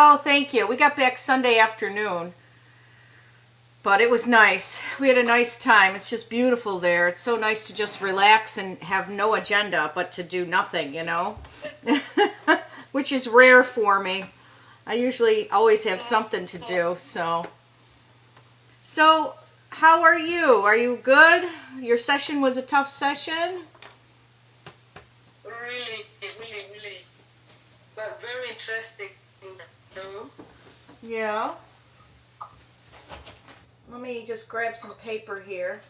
Oh, thank you. We got back Sunday afternoon, but it was nice. We had a nice time. It's just beautiful there. It's so nice to just relax and have no agenda but to do nothing, which is rare for me. I usually always have something to do, so. So, how are you? Are you good? Your session was a tough session? Really, but very interesting. Yeah. Let me just grab some paper here.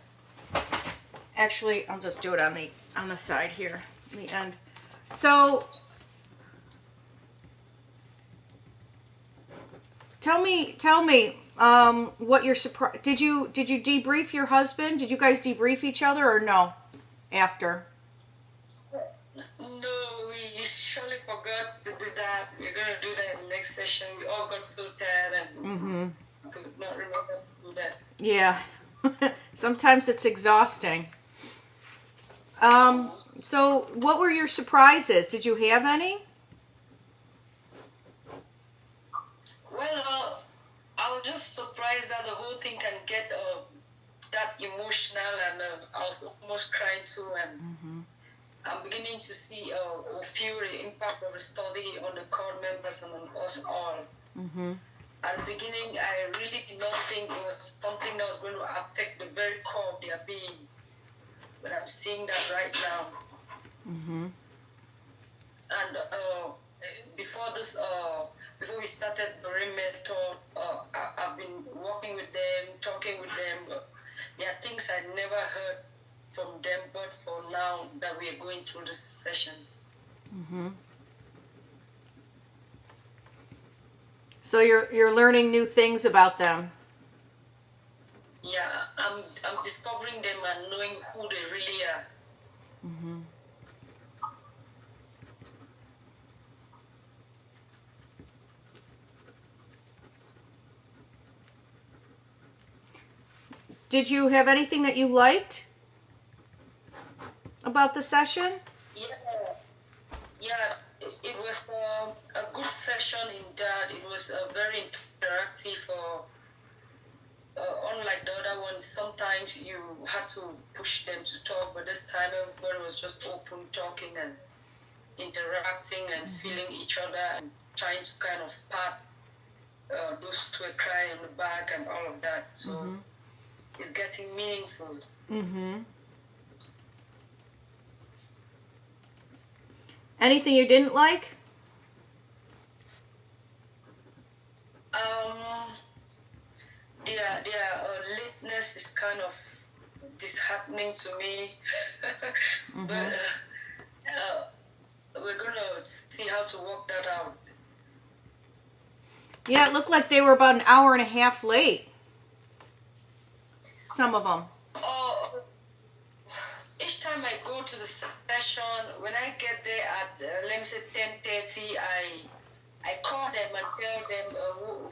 Actually, I'll just do it on the side here, the end. So, tell me, what your surprise? Did you debrief your husband? Did you guys debrief each other or no? After. No, we surely forgot to do that. We're going to do that in the next session. We all got so tired and could not remember to do that. Yeah. Sometimes it's exhausting. So what were your surprises? Did you have any? Well, I was just surprised that the whole thing can get that emotional, and I was almost crying too, and I'm beginning to see or feel the impact of the study on the core members and on us all. At the beginning, I really did not think it was something that was going to affect the very core of their being, but I'm seeing that right now. And before we started the RIM method, I've been working with them, talking with them. There are things I never heard from them, but for now that we are going through the sessions. So you're learning new things about them. Yeah, I'm discovering them and knowing who they really are. Did you have anything that you liked about the session? Yeah, it was a good session in that it was very interactive. Unlike the other ones, sometimes you had to push them to talk, but this time everybody was just open, talking and interacting and feeling each other and trying to kind of pat those who were crying on the back and all of that. So it's getting meaningful. Anything you didn't like? Their lateness is kind of disheartening to me. But we're going to see how to work that out. Yeah, it looked like they were about an hour and a half late. Some of them. Each time I go to the session, when I get there at, let me say 10:30, I call them and tell them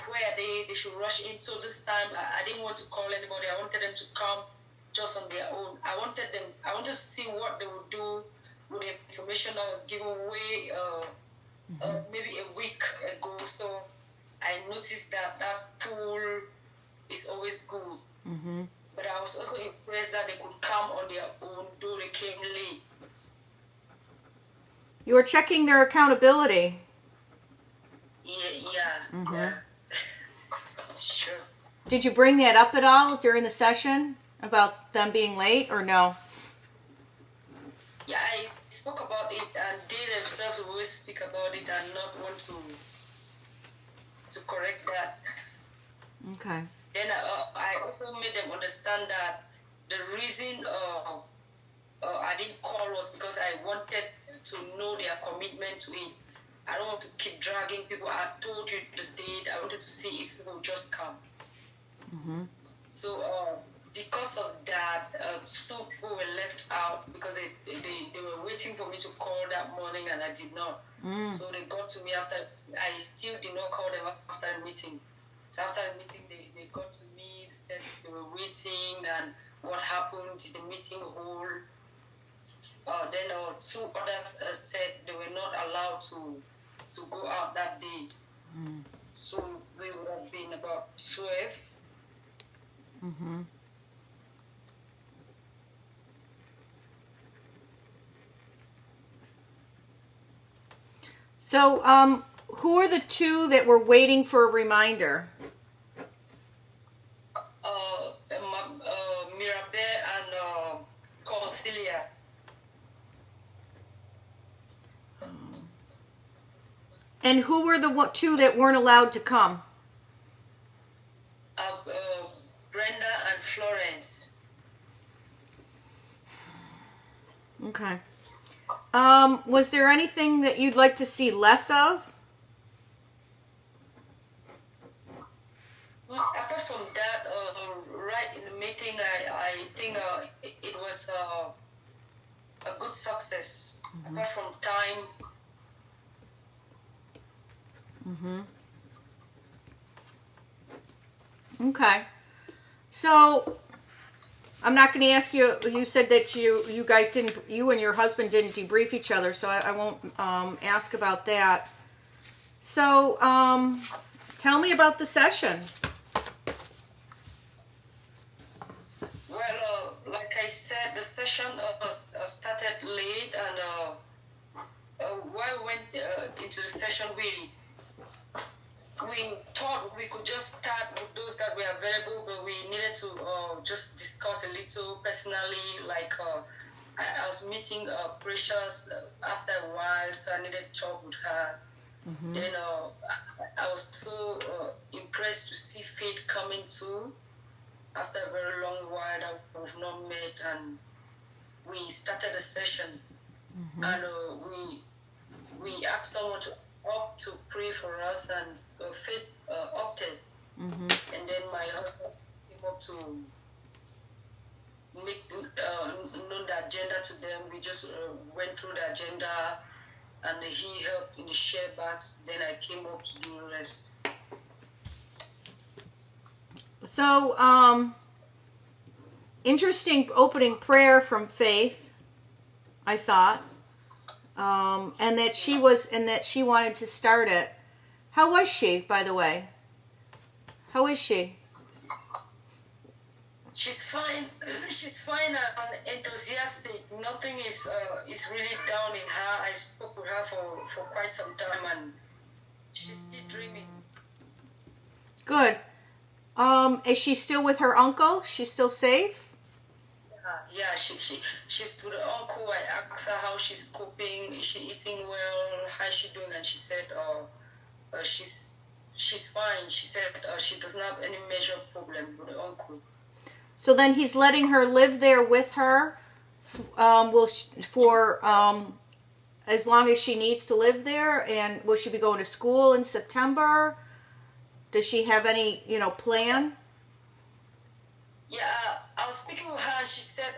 where they should rush in. So this time I didn't want to call anybody. I wanted them to come just on their own. I wanted to see what they would do with the information that was given away maybe a week ago. So I noticed that pool is always good. But I was also impressed that they could come on their own, though they came late. You were checking their accountability. Yeah. Sure. Did you bring that up at all during the session about them being late or no? Yeah, I spoke about it, and they themselves will always speak about it and not want to correct that. Okay. Then I also made them understand that the reason I didn't call was because I wanted to know their commitment to it. I don't want to keep dragging people. I told you the date. I wanted to see if people would just come. So because of that, 2 people were left out because they were waiting for me to call that morning, and I did not. So they got to me after. I still did not call them after the meeting. So after the meeting, they got to me, said they were waiting and what happened, did the meeting hold. Then 2 others said they were not allowed to go out that day. 12. Mm-hmm. So, who are the two that were waiting for a reminder? Mirabel and Consilia. And who were the two that weren't allowed to come? Brenda and Florence. Okay. Was there anything that you'd like to see less of? Apart from that, right in the meeting, I think it was a good success. Mm-hmm. Apart from time. Mm-hmm. Okay. So, I'm not going to ask you, you said that you guys didn't, you and your husband didn't debrief each other, so I won't ask about that. So, tell me about the session. Well, like I said, the session started late, and while we went into the session, we thought we could just start with those that were available, but we needed to just discuss a little personally. Like I was meeting Precious after a while, so I needed to talk with her. Mm-hmm. Then I was so impressed to see Faith coming too after a very long while that we've not met, and we started a session. Mm-hmm. And we asked someone to opt to pray for us, and Faith opted. Mm-hmm. And then my husband came up to make known the agenda to them. We just went through the agenda, and he helped in the share box. Then I came up to do the rest. So, interesting opening prayer from Faith, I thought. And that she wanted to start it. How was she, by the way? How is she? She's fine. She's fine and enthusiastic. Nothing is really down in her. I spoke with her for quite some time, and she's still dreaming. Good. Is she still with her uncle? She's still safe? Yeah, she's with her uncle. I asked her how she's coping. Is she eating well? How is she doing? And she said, she's fine. She said she doesn't have any major problem with her uncle. So then he's letting her live there with her, for as long as she needs to live there. And will she be going to school in September? Does she have any, plan? Yeah, I was speaking with her, and she said,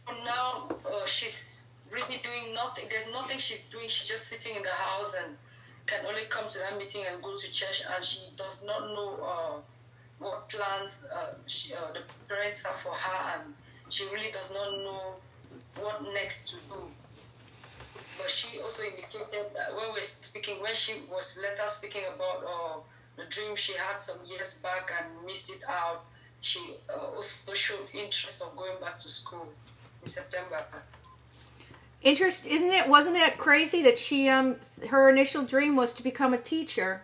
for now, she's really doing nothing. There's nothing she's doing. She's just sitting in the house and can only come to that meeting and go to church, and she does not know what plans the parents have for her, and she really does not know what next to do. But she also indicated that when she was later speaking about the dream she had some years back and missed it out, she also showed interest of going back to school in September. Wasn't that crazy that she, her initial dream was to become a teacher?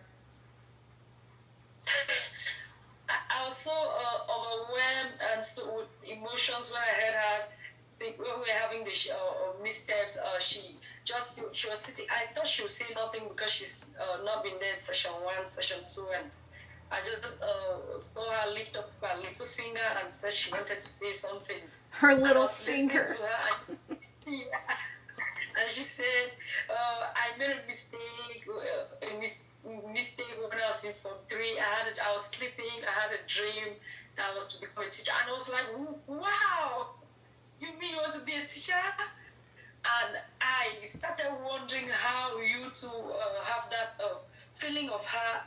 I was so overwhelmed and so with emotions when I heard her speak. When we were having the missteps, she was sitting. I thought she would say nothing because she's not been there in session 1, session 2, and I just saw her lift up her little finger and said she wanted to say something. Her little finger. To her and she said, I made a mistake. Mistake when I was in Form 3. I was sleeping. I had a dream that I was to become a teacher, and I was like, "Wow, you mean you want to be a teacher?" And I started wondering how you two have that feeling of her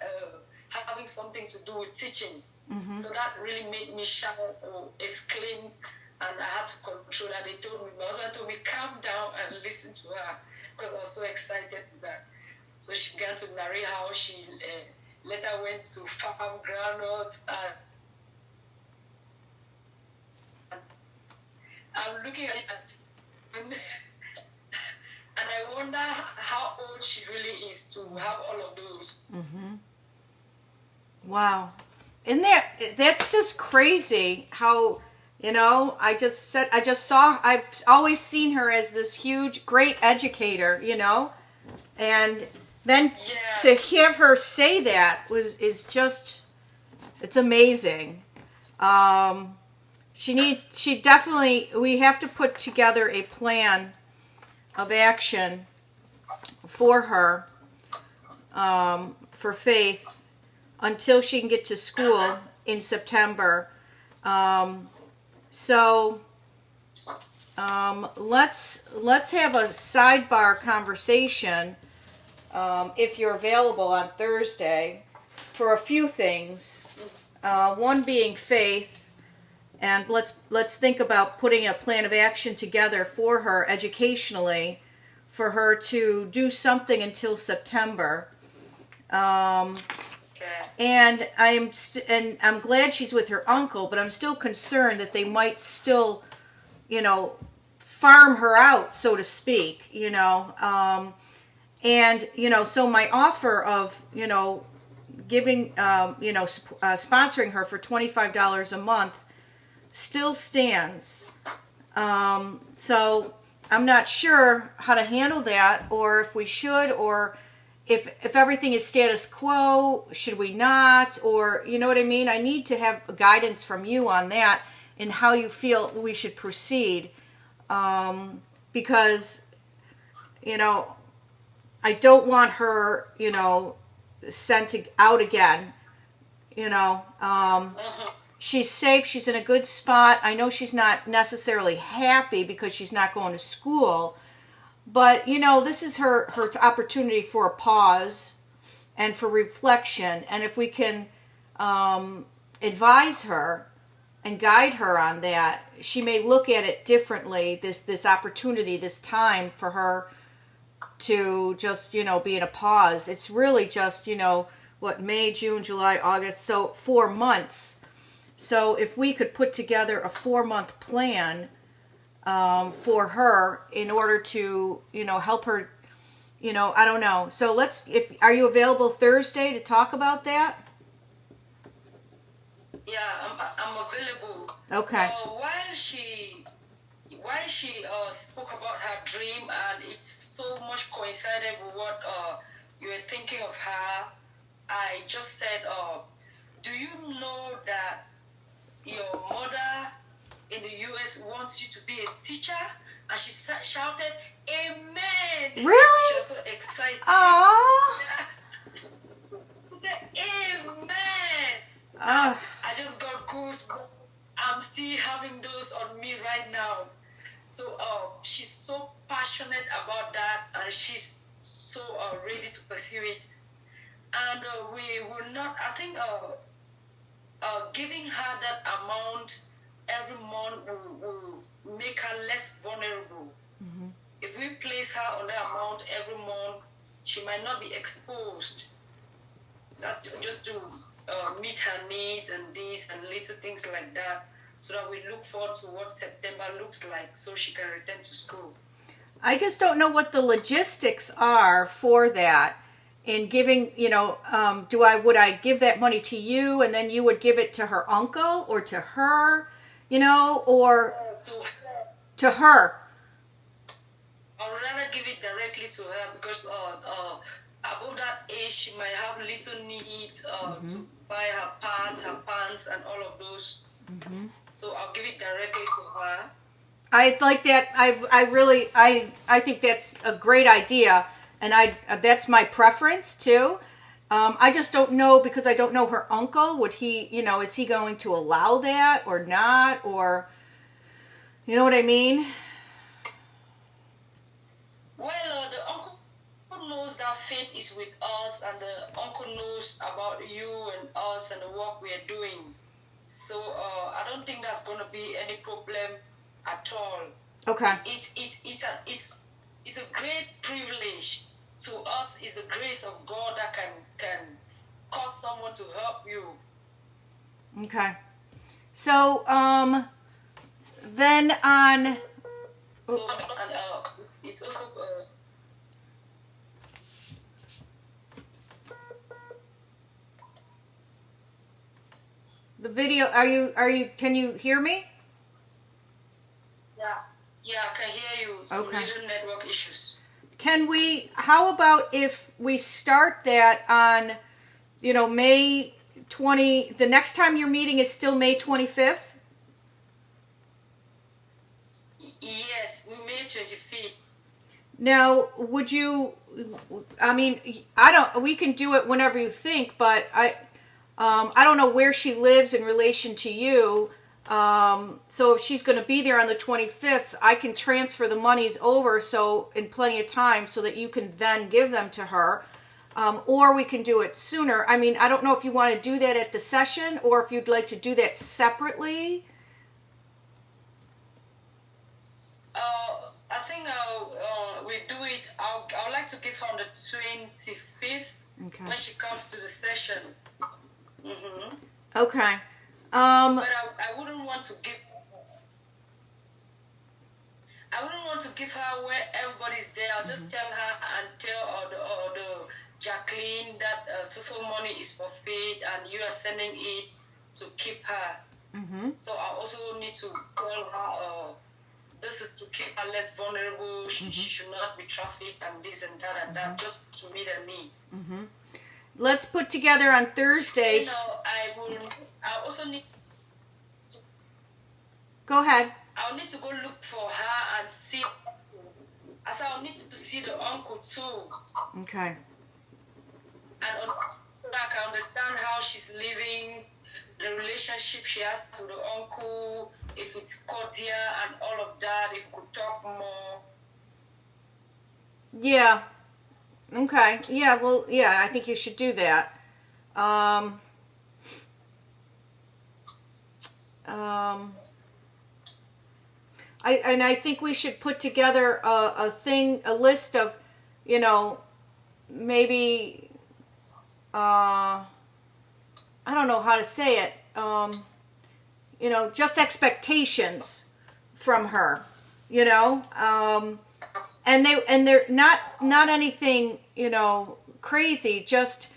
having something to do with teaching. Mm-hmm. So that really made me shout or exclaim, and I had to control that. They told me, my husband told me, calm down and listen to her, because I was so excited with that. So she began to narrate how she later went to farm groundnuts, and I'm looking at it, and I wonder how old she really is to have all of those. Mm-hmm. Wow. That's just crazy how, I just saw, I've always seen her as this huge, great educator, and then to have her say that is just, it's amazing. We have to put together a plan of action for her, for Faith, until she can get to school in September. So let's have a sidebar conversation, if you're available on Thursday, for a few things. One being Faith, and let's think about putting a plan of action together for her educationally, for her to do something until September. And I'm glad she's with her uncle, but I'm still concerned that they might still, farm her out, so to speak, so my offer of, giving, sponsoring her for $25 a month still stands. So I'm not sure how to handle that, or if we should, or if everything is status quo, should we not? Or, you know what I mean? I need to have guidance from you on that and how you feel we should proceed. Because, I don't want her, sent out again. She's safe. She's in a good spot. I know she's not necessarily happy because she's not going to school. But, this is her opportunity for a pause and for reflection. And if we can advise her and guide her on that, she may look at it differently, this opportunity, this time for her to just, be in a pause. It's really just, May, June, July, August, so 4 months. So if we could put together a 4-month plan for her in order to, help her, I don't know. So are you available Thursday to talk about that? Yeah, I'm available. Okay. While she spoke about her dream, and it's so much coincided with what you were thinking of her, I just said, do you know that your mother in the U.S. wants you to be a teacher? And she shouted, "Amen!" Really? She was so excited. Aww. She said, "Amen!" I just got goosebumps. I'm still having those on me right now. So she's so passionate about that, and she's so ready to pursue it. And we will not, I think, giving her that amount every month will make her less vulnerable. Mm-hmm. If we place her on that amount every month, she might not be exposed. That's just to meet her needs and these and little things like that, so that we look forward to what September looks like, so she can return to school. I just don't know what the logistics are for that. In giving, would I give that money to you and then you would give it to her uncle or to her, or to her? I would rather give it directly to her because above that age she might have little needs to buy her pads, her pants, and all of those. Mm-hmm. So I'll give it directly to her. I like that. I think that's a great idea. And that's my preference too. I just don't know, because I don't know her uncle. Would he, is he going to allow that or not? Or, you know what I mean? Well, the uncle knows that Faith is with us, and the uncle knows about you and us and the work we are doing. So I don't think that's going to be any problem at all. Okay. It's a great privilege. To us, is the grace of God that can call someone to help you. Okay. So, then on... So, and it's also... the video, can you hear me? Yeah, I can hear you. Okay. Little network issues. How about if we start that on, May 20, the next time your meeting is still May 25th? Yes, May 25th. Now, would you, we can do it whenever you think, but I don't know where she lives in relation to you. So if she's going to be there on the 25th, I can transfer the monies over in plenty of time so that you can then give them to her. Or we can do it sooner. I don't know if you want to do that at the session or if you'd like to do that separately. I think we do it. I would like to give her on the 25th when she comes to the session. Mm-hmm. Okay. But I wouldn't want to give. I wouldn't want to give her where everybody's there. I'll just tell her and tell the Jacqueline that social money is for faith and you are sending it to keep her. Mm-hmm. So I also need to tell her this is to keep her less vulnerable. She should not be trafficked and this and that and that, just to meet her needs. Mm-hmm. Let's put together on Thursdays. I also need to... Go ahead. I'll need to go look for her and see. I'll need to see the uncle too. Okay. And so that I can understand how she's living, the relationship she has to the uncle, if it's cordial and all of that, if we could talk more. Yeah. Okay. Yeah, well, yeah, I think you should do that. I think we should put together a list of, maybe, I don't know how to say it, just expectations from her, and they're not anything, crazy, just,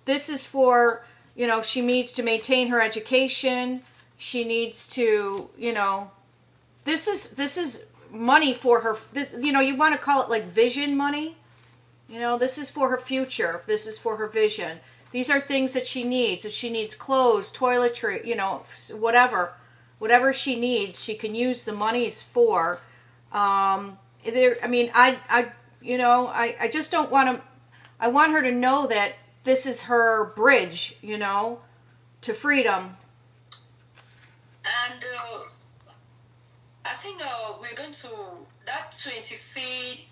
this is for, she needs to maintain her education, she needs to, this is money for her, you want to call it like vision money, this is for her future, this is for her vision. These are things that she needs. If she needs clothes, toiletry, whatever she needs, she can use the monies for. I just don't want to. I want her to know that this is her bridge, to freedom. And I think we're going to that 25th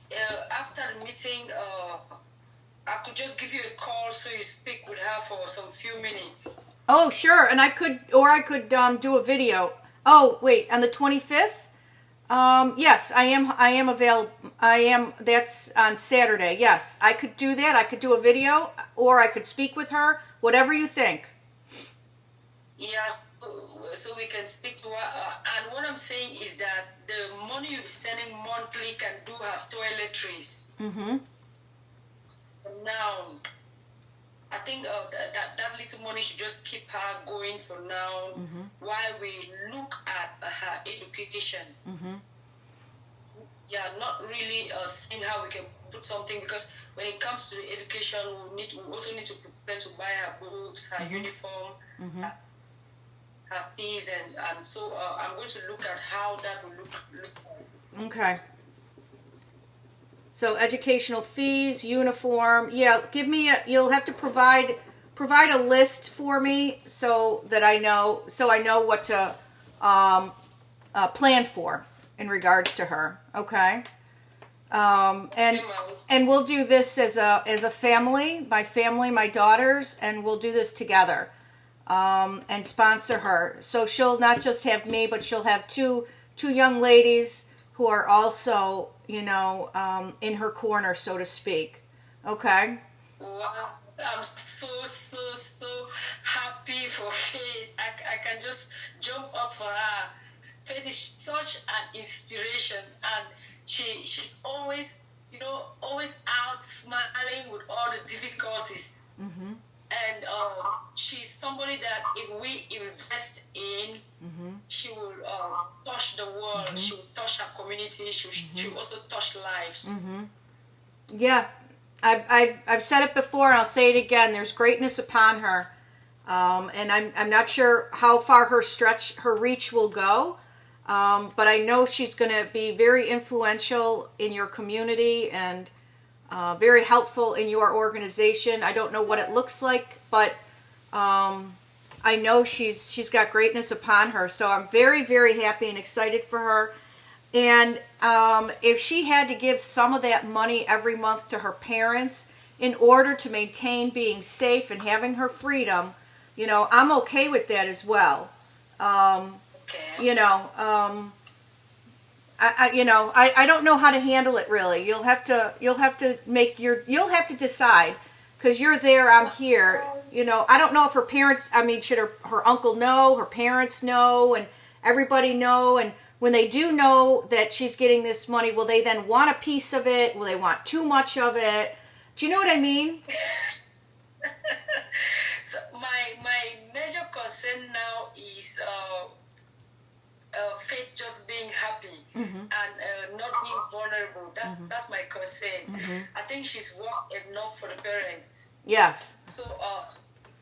after the meeting. I could just give you a call so you speak with her for some few minutes. Oh, sure. And I could do a video. Oh, wait, on the 25th? Yes, I am available. That's on Saturday. Yes, I could do that. I could do a video or I could speak with her, whatever you think. Yes, so we can speak to her. And what I'm saying is that the money you're sending monthly can do her toiletries. Mm-hmm. Now, I think that little money should just keep her going for now while we look at her education. Mm-hmm. Yeah, not really seeing how we can put something, because when it comes to the education, we also need to prepare to buy her books, her uniform, her fees, and so I'm going to look at how that will look like. Okay. So educational fees, uniform. Yeah, you'll have to provide a list for me so that I know what to plan for in regards to her. Okay. And we'll do this as a family, my daughters, and we'll do this together. And sponsor her. So she'll not just have me, but she'll have two young ladies who are also, in her corner, so to speak. Okay. Wow, I'm so happy for Faith. I can just jump up for her. Faith is such an inspiration, and she's always, always out smiling with all the difficulties. Mm-hmm. And she's somebody that if we invest in, Mm-hmm. she will touch the world. Mm-hmm. She will touch her community. She will also touch lives. Mm-hmm. Yeah, I've said it before, and I'll say it again. There's greatness upon her, and I'm not sure how far her reach will go, but I know she's going to be very influential in your community and very helpful in your organization. I don't know what it looks like, but I know she's got greatness upon her. So I'm very, very happy and excited for her. And if she had to give some of that money every month to her parents in order to maintain being safe and having her freedom, I'm okay with that as well. Okay. I don't know how to handle it really. You'll have to decide, because you're there, I'm here. I don't know if her parents, should her uncle know, her parents know, and everybody know, and when they do know that she's getting this money, will they then want a piece of it? Will they want too much of it? Do you know what I mean? So my major concern now is Faith just being happy, Mm-hmm. and not being vulnerable. That's my concern. Mm-hmm. I think she's worked enough for the parents. Yes. So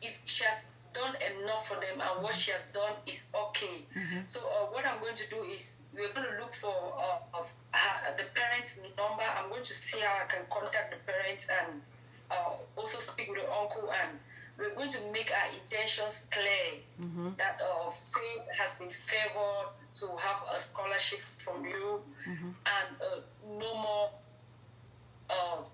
if she has done enough for them, and what she has done is okay. Mm-hmm. So what I'm going to do is we're going to look for the parents' number. I'm going to see how I can contact the parents and also speak with the uncle, and we're going to make our intentions clear. Mm-hmm. That Faith has been favored to have a scholarship from you, mm-hmm. and no more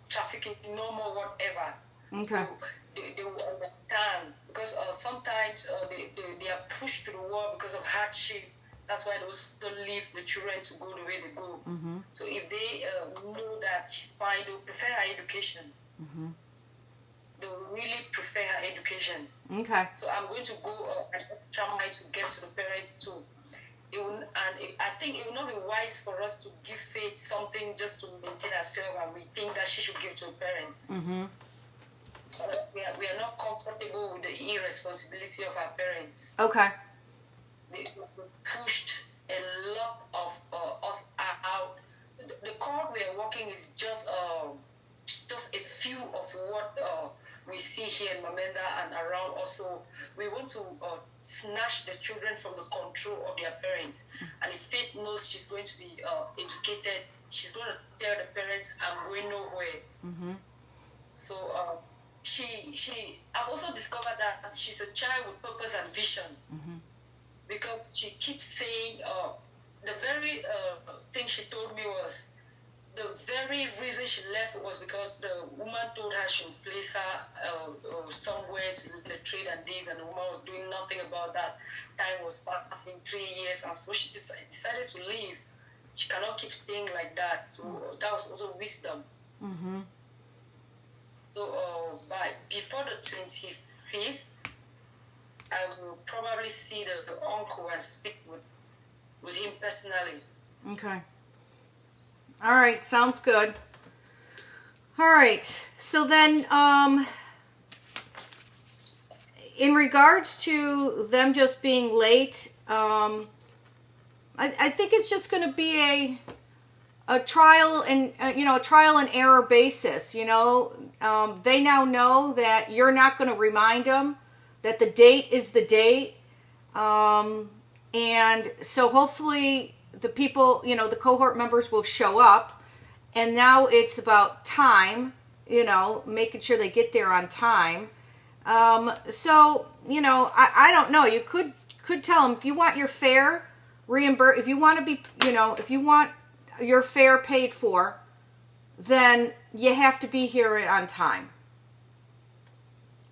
trafficking, no more whatever. Okay. So they will understand, because sometimes they are pushed to the wall because of hardship. That's why they also leave the children to go the way they go. Mm-hmm. So if they know that she's fine, they'll prefer her education. Mm-hmm. They will really prefer her education. Okay. So I'm going to go an extra mile to get to the parents too. I think it will not be wise for us to give Faith something just to maintain herself, and we think that she should give to the parents. Mm-hmm. We are not comfortable with the irresponsibility of our parents. Okay. They pushed a lot of us out. The court we are working is just a few of what we see here in Mamenda and around. Also, we want to snatch the children from the control of their parents. And if Faith knows she's going to be educated, she's going to tell the parents, "I'm going nowhere." Mm-hmm. So I've also discovered that she's a child with purpose and vision. Mm-hmm. Because she keeps saying, the very thing she told me was, the very reason she left was because the woman told her she would place her somewhere to learn the trade and this, and the woman was doing nothing about that. Time was passing, 3 years, and so she decided to leave. She cannot keep staying like that. So that was also wisdom. Mm-hmm. So before the 25th, I will probably see the uncle and speak with him personally. Okay. All right, sounds good. All right, so then in regards to them just being late, I think it's just going to be a trial and a trial and error basis. They now know that you're not going to remind them that the date is the date, and so hopefully the people, the cohort members will show up, and now it's about time, making sure they get there on time. So I don't know. You could tell them, if you want your fare reimbursed, if you want to be, if you want your fare paid for, then you have to be here on time.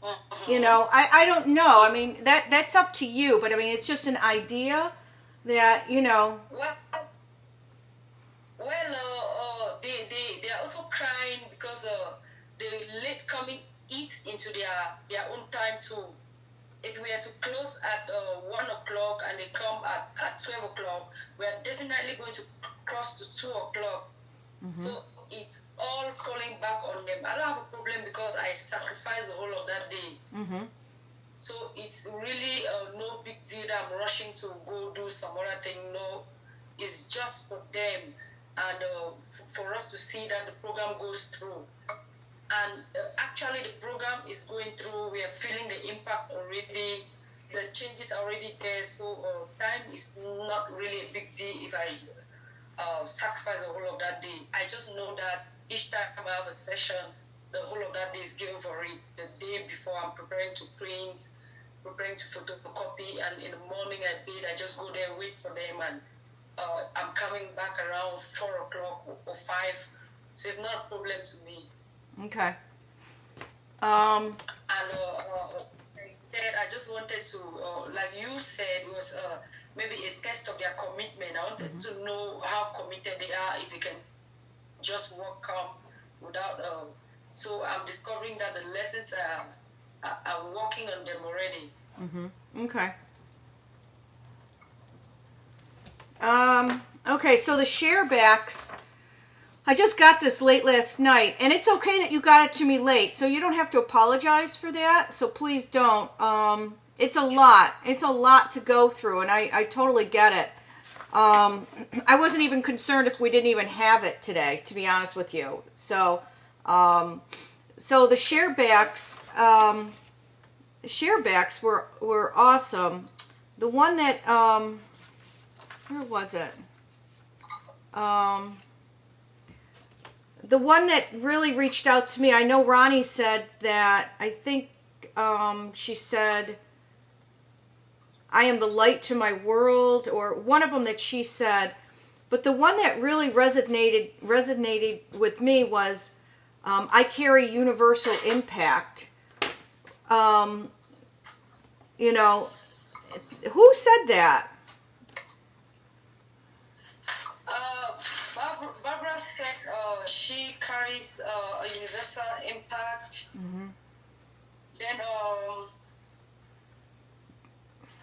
I don't know. That's up to you, but it's just an idea that, Well, they are also crying because the late coming eat into their own time too. If we are to close at 1 o'clock and they come at 12 o'clock, we are definitely going to cross to 2 o'clock. So it's all falling back on them. I don't have a problem because I sacrifice the whole of that day. So it's really no big deal that I'm rushing to go do some other thing. No, it's just for them and for us to see that the program goes through. And actually the program is going through. We are feeling the impact already. The changes are already there. So time is not really a big deal if I sacrifice the whole of that day. I just know that each time I have a session, the whole of that day is given for it. The day before I'm preparing to print, preparing to photocopy, and in the morning I bathe, I just go there, wait for them, and I'm coming back around 4 o'clock or 5. So it's not a problem to me. Okay. And I said, I just wanted to, like you said, it was maybe a test of their commitment. I wanted to know how committed they are, if they can just work without. So I'm discovering that the lessons are working on them already. Okay. Okay, so the share backs, I just got this late last night, and it's okay that you got it to me late, so you don't have to apologize for that, so please don't. It's a lot. It's a lot to go through, and I totally get it. I wasn't even concerned if we didn't even have it today, to be honest with you. So the share backs were awesome. The one that, where was it? The one that really reached out to me, I know Ronnie said that, I think she said, I am the light to my world, or one of them that she said. But the one that really resonated with me was, I carry universal impact. You know, who said that? Barbara said she carries a universal impact. Then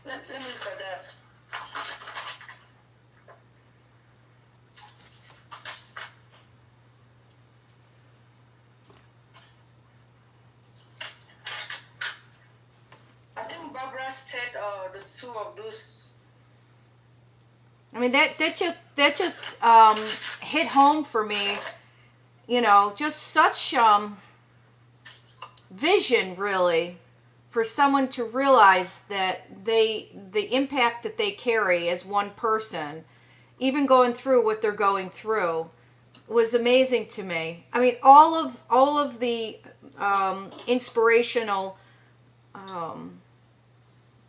let me look at that. I think Barbara said the two of those. I mean, that just hit home for me. You know, just such vision, really, for someone to realize that the impact that they carry as one person, even going through what they're going through, was amazing to me. I mean, all of the inspirational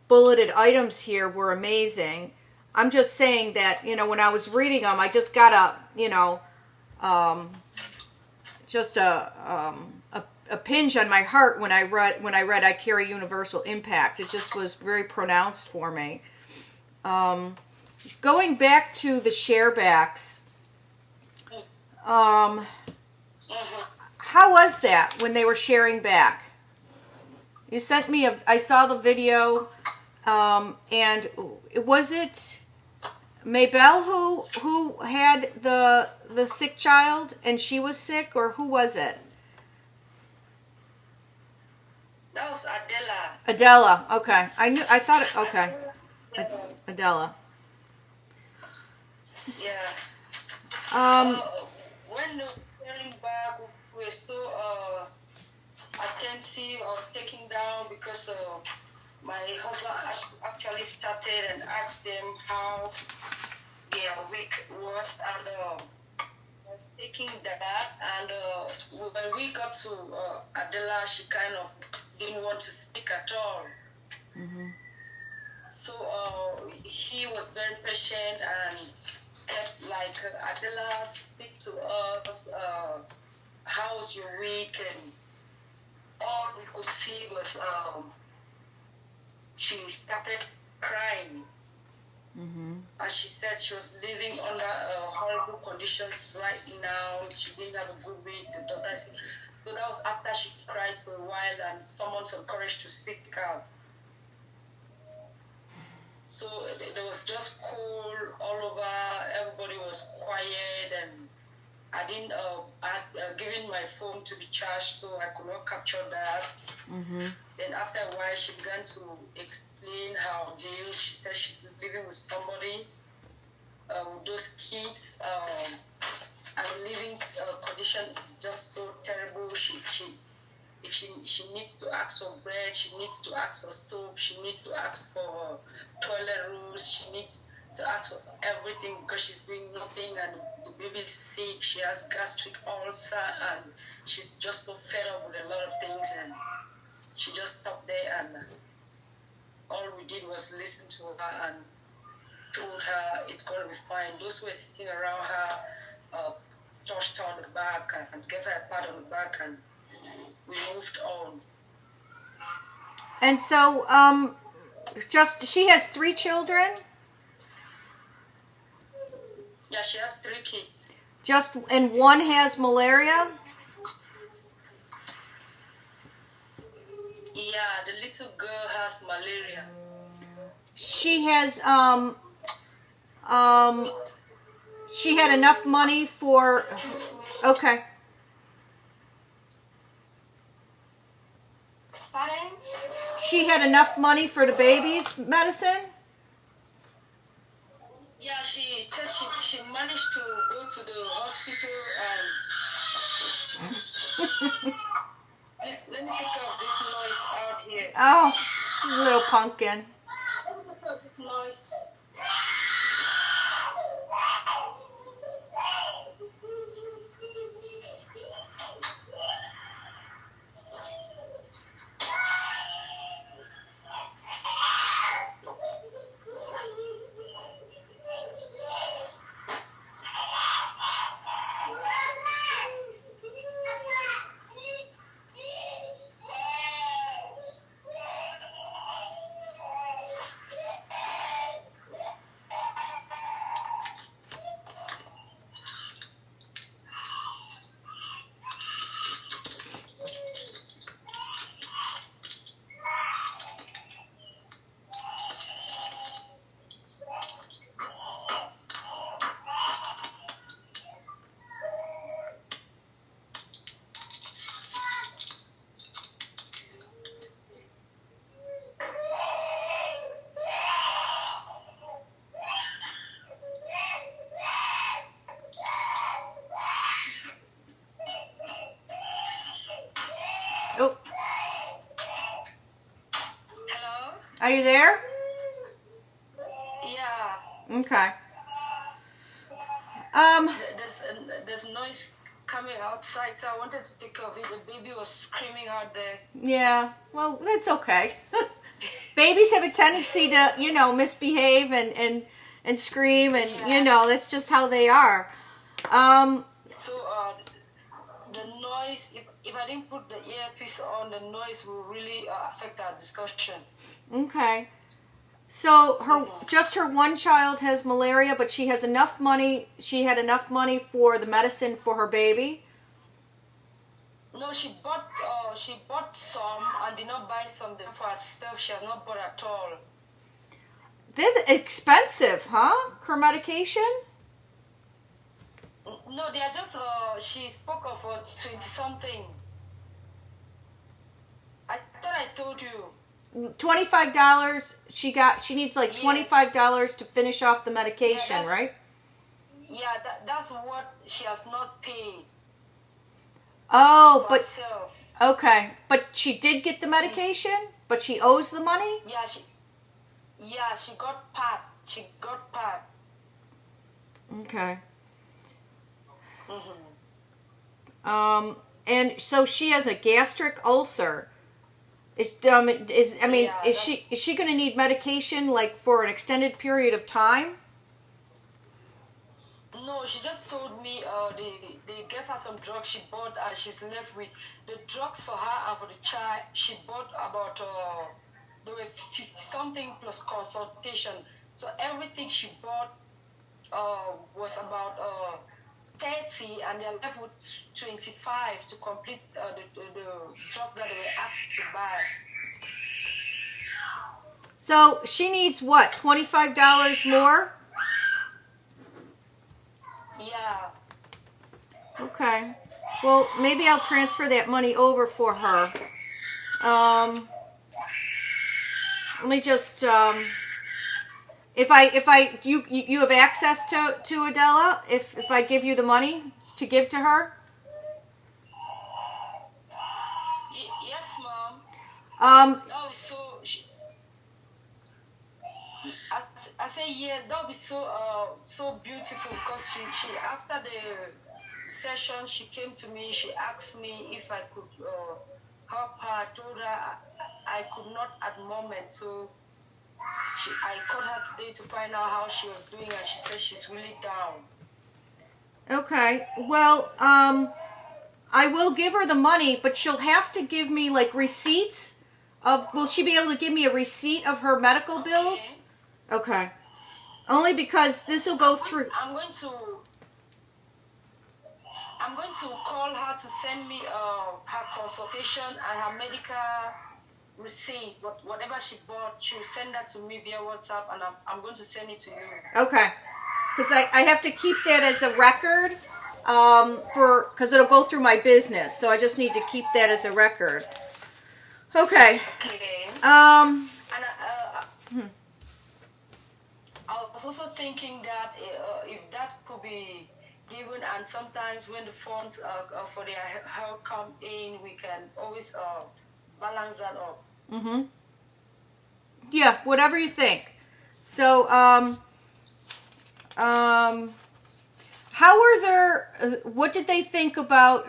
bulleted items here were amazing. I'm just saying that, you know, when I was reading them, I just got a pinch on my heart when I read I carry universal impact. It just was very pronounced for me. Going back to the share backs, how was that when they were sharing back? You sent me I saw the video, and was it Maybelle who had the sick child and she was sick, or who was it? That was Adela. Adela. Okay, I thought it. Okay, Adela. Yeah. When we were hearing back, we were so attentive. I was taking down because my husband actually started and asked them how their week was, and I was taking that. And when we got to Adela, she kind of didn't want to speak at all. So he was very patient and kept like, Adela, speak to us. How was your week? And all we could see was she started crying. And she said she was living under horrible conditions right now. She didn't have a good week. The doctor said. So that was after she cried for a while and summoned some courage to speak out. So there was just cold all over. Everybody was quiet, and I didn't. I had given my phone to be charged, so I could not capture that. Mm-hmm. Then after a while, she began to explain her deal. She said she's living with somebody, with those kids. And the living condition is just so terrible. If she needs to ask for bread, she needs to ask for soap, she needs to ask for toilet rolls, she needs to ask for everything because she's doing nothing, and the baby is sick, she has gastric ulcer, and she's just so fed up with a lot of things, and she just stopped there, and all we did was listen to her and told her it's going to be fine. Those who were sitting around her touched her on the back and gave her a pat on the back, and we moved on. And so, she has 3 children? Yeah, she has 3 kids. And one has malaria? Yeah, the little girl has malaria. She has, she had enough money for, okay. Pardon? She had enough money for the baby's medicine? Yeah, she said she managed to go to the hospital and let me take out this noise out here. Oh, little pumpkin. Let me take out this noise. Oh. Hello? Are you there? Yeah. Okay. There's noise coming outside, so I wanted to take care of it. The baby was screaming out there. Yeah, well, that's okay. Babies have a tendency to, misbehave and scream, and, that's just how they are. So, the noise, if I didn't put the earpiece on, the noise will really affect our discussion. Okay. So her one child has malaria, but she has enough money. She had enough money for the medicine for her baby. No, she bought some and did not buy some for herself. She has not bought at all. That's expensive, huh? Her medication? No, they are just. She spoke of 20-something. I thought I told you. $25. She needs like $25 to finish off the medication, right? Yeah, that's what she has not paid. Oh, but herself. Okay, but she did get the medication, but she owes the money. Yeah, she got part. She got part. Okay. Mm-hmm. And so she has a gastric ulcer. Is she going to need medication like for an extended period of time? No, she just told me they gave her some drugs she bought and she's left with the drugs for her and for the child. She bought about there were 50-something plus consultation. So everything she bought was about 30 and they're left with 25 to complete the drugs that they were asked to buy. So she needs what, $25 more? Yeah. Okay. Well, maybe I'll transfer that money over for her. Let me just you have access to Adela if I give you the money to give to her? Yes, Mom. That was so. I say yes. That would be so beautiful because she after the session she came to me. She asked me if I could help her. I told her I could not at the moment. So I called her today to find out how she was doing, and she said she's really down. Okay. Well, I will give her the money, but she'll have to give me like receipts of. Will she be able to give me a receipt of her medical bills? Okay. Only because this will go through. I'm going to call her to send me her consultation and her medical receipt. Whatever she bought, she'll send that to me via WhatsApp, and I'm going to send it to you. Okay. Because I have to keep that as a record because it'll go through my business. So I just need to keep that as a record. Okay. Okay. I was also thinking that if that could be given, and sometimes when the funds for their help come in, we can always balance that up. Mm-hmm. Yeah, whatever you think. So, how are their? What did they think about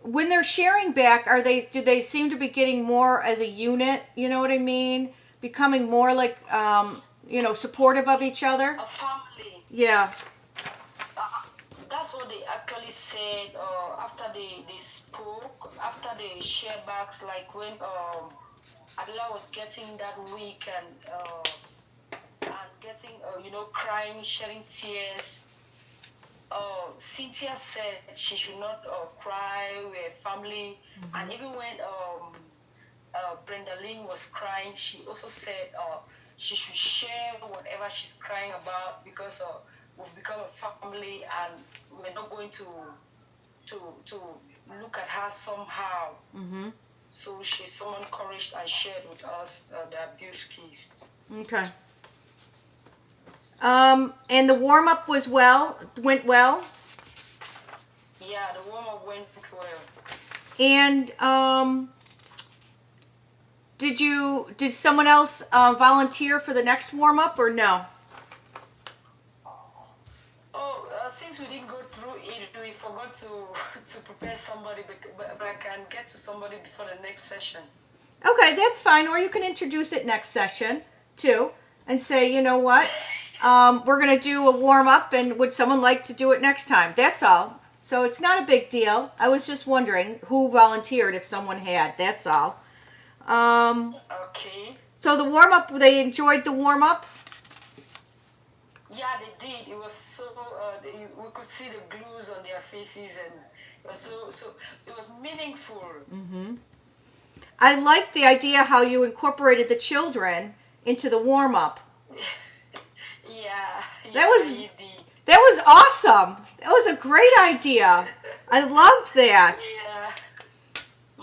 when they're sharing back? Do they seem to be getting more as a unit? You know what I mean? Becoming more like, supportive of each other? A family. Yeah. That's what they actually said after they spoke, after they shared backs, like when Adela was getting that weak and getting, crying, shedding tears. Cynthia said she should not cry, we're a family. Mm-hmm. And even when Brenda Lynn was crying, she also said she should share whatever she's crying about because we've become a family and we're not going to look at her somehow. Mm-hmm. So she summoned courage and shared with us the abuse case. Okay. And the warm-up went well? Yeah, the warm-up went well. And did someone else volunteer for the next warm-up or no? Since we didn't go through it, we forgot to prepare somebody, but I can get to somebody before the next session. Okay, that's fine. Or you can introduce it next session, too, and say, you know what, we're going to do a warm-up, and would someone like to do it next time? That's all. So it's not a big deal. I was just wondering who volunteered if someone had. That's all. Okay. So the warm-up, they enjoyed the warm-up? Yeah, they did. It was so, we could see the glues on their faces, and it was so it was meaningful. Mm-hmm. I like the idea how you incorporated the children into the warm-up. Yeah. That was awesome. That was a great idea. I loved that. Yeah.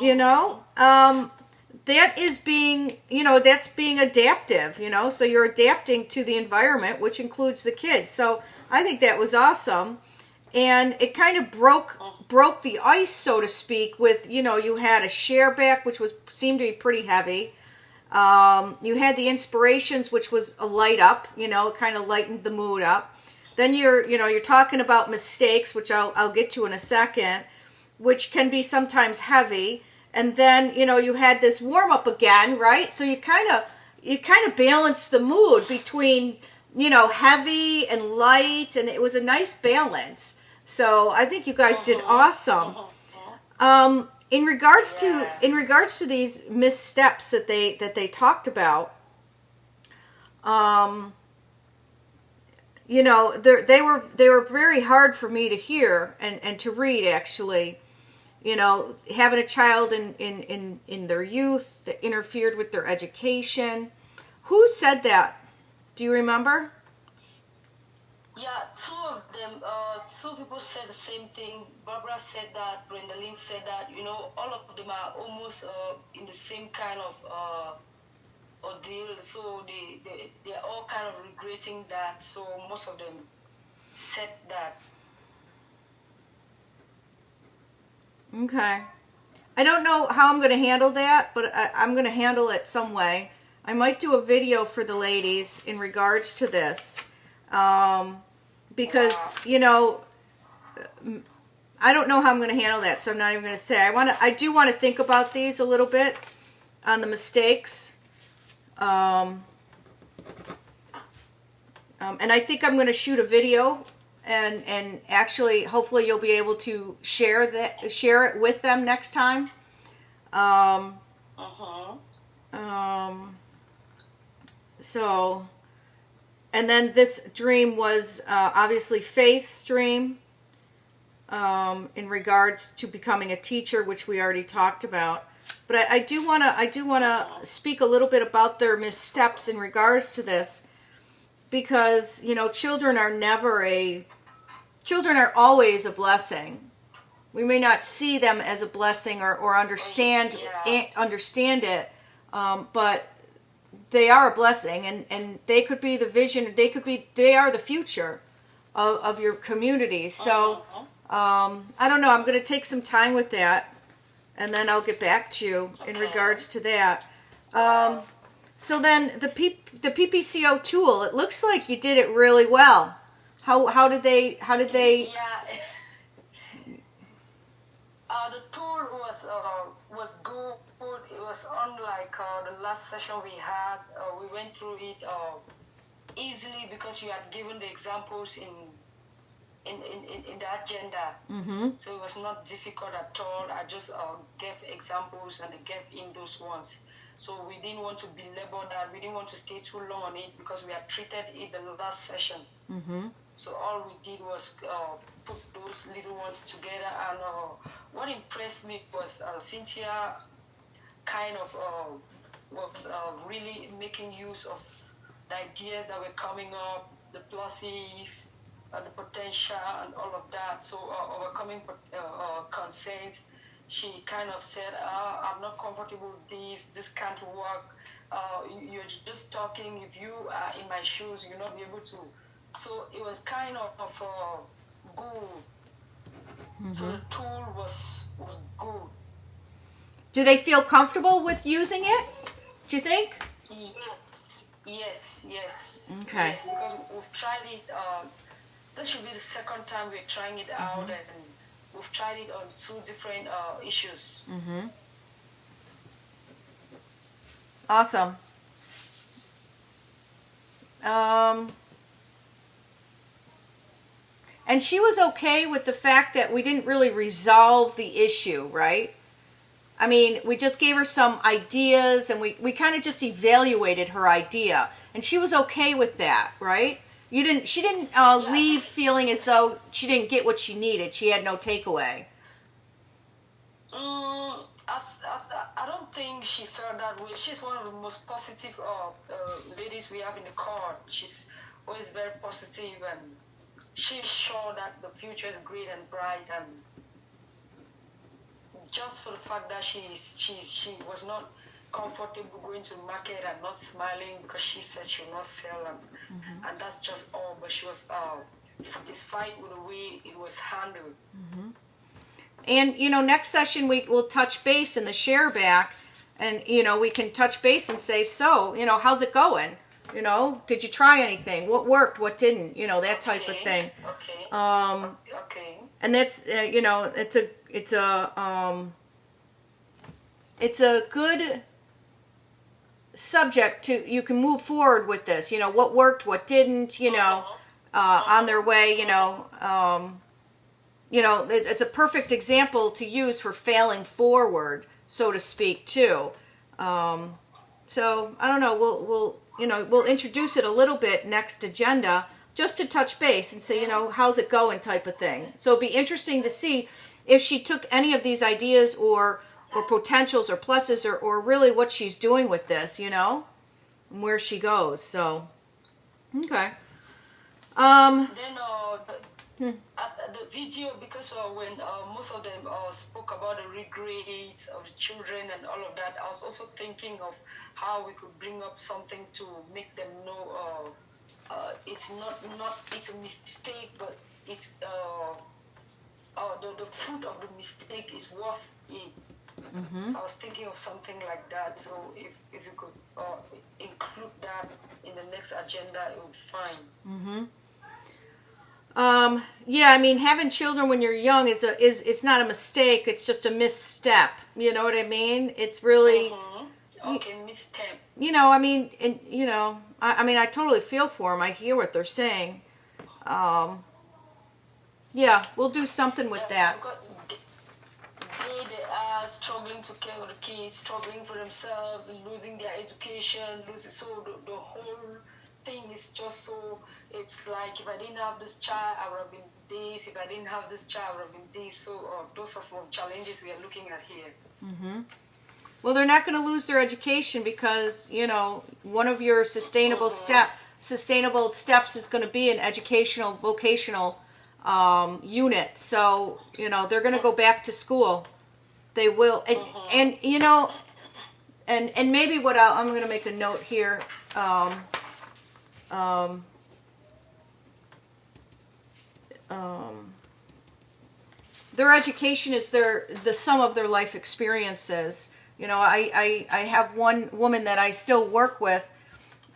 You know, that is being, that's being adaptive, so you're adapting to the environment, which includes the kids. So I think that was awesome. And it kind of broke the ice, so to speak, with, you had a share back, which seemed to be pretty heavy. You had the inspirations, which was a light up, it kind of lightened the mood up. Then you're talking about mistakes, which I'll get to in a second, which can be sometimes heavy. And then, you had this warm up again, right? So you kind of balanced the mood between, heavy and light, and it was a nice balance. So I think you guys did awesome. In regards to these missteps that they talked about, you know, they were very hard for me to hear and to read, actually. You know, having a child in their youth that interfered with their education. Who said that? Do you remember? Yeah, two of them, two people said the same thing. Barbara said that, Brendalyn said that, you know, all of them are almost in the same kind of ordeal. So they're all kind of regretting that. So most of them said that. Okay. I don't know how I'm going to handle that, but I'm going to handle it some way. I might do a video for the ladies in regards to this. Because, you know, I don't know how I'm going to handle that, so I'm not even going to say. I do want to think about these a little bit on the mistakes. And I think I'm going to shoot a video and actually, hopefully you'll be able to share it with them next time. So, and then this dream was obviously Faith's dream in regards to becoming a teacher, which we already talked about. But I do want to speak a little bit about their missteps in regards to this, because, you know, children are always a blessing. We may not see them as a blessing or understand it, but they are a blessing, and they could be the vision. They are the future of your community. So I don't know. I'm going to take some time with that, and then I'll get back to you in regards to that. So then the PPCo tool. It looks like you did it really well. How did they? Yeah. The tool was good. It was unlike the last session we had. We went through it easily because you had given the examples in the agenda. Mm-hmm. So it was not difficult at all. I just gave examples and I gave in those ones. So we didn't want to belabor that. We didn't want to stay too long on it because we had treated it the last session. Mm-hmm. So all we did was put those little ones together. And what impressed me was Cynthia kind of was really making use of the ideas that were coming up, the pluses, the potential, and all of that. So overcoming concerns. She kind of said, I'm not comfortable with this can't work. You're just talking. If you are in my shoes, you'll not be able to. So it was kind of good. Mm-hmm. So the tool was good. Do they feel comfortable with using it? Do you think? Yes. Okay. Yes, because we've tried it. This should be the second time we're trying it out, and we've tried it on 2 different issues. Mm-hmm. Awesome. And she was okay with the fact that we didn't really resolve the issue, right? I mean, we just gave her some ideas, and we kind of just evaluated her idea, and she was okay with that, right? She didn't leave feeling as though she didn't get what she needed. She had no takeaway. I don't think she felt that way. She's one of the most positive ladies we have in the court. She's always very positive, and she's sure that the future is great and bright. And just for the fact that she was not comfortable going to market and not smiling because she said she will not sell, and that's just all. But she was satisfied with the way it was handled. Mm-hmm. And, you know, next session we will touch base in the share back, and, you know, we can touch base and say, so, you know, how's it going? You know, did you try anything? What worked? What didn't? You know, that type of thing. Okay. Okay. And that's, you know, it's a good subject to, you can move forward with this, you know, what worked, what didn't, you know, on their way, you know, it's a perfect example to use for failing forward, so to speak, too. So I don't know, we'll introduce it a little bit next agenda, just to touch base and say, how's it going type of thing. So it'd be interesting to see if she took any of these ideas or potentials or pluses or really what she's doing with this, and where she goes. So, okay. Then the video, because when most of them spoke about the regrets of the children and all of that, I was also thinking of how we could bring up something to make them know it's it's a mistake, but it's the fruit of the mistake is worth it. So I was thinking of something like that. So if you could include that in the next agenda, it would be fine. Yeah, I mean, having children when you're young is it's not a mistake. It's just a misstep. You know what I mean? It's really Misstep. I mean, and I totally feel for them. I hear what they're saying. Yeah, we'll do something with that. They are struggling to care for the kids, struggling for themselves, and losing their education, so the whole thing is just so, it's like, if I didn't have this child, I would have been this. If I didn't have this child, I would have been this. So those are some of the challenges we are looking at here. Well, they're not going to lose their education because, one of your sustainable steps is going to be an educational, vocational unit. So, they're going to go back to school. They will. And maybe what I'm going to make a note here. Their education is the sum of their life experiences. I have one woman that I still work with,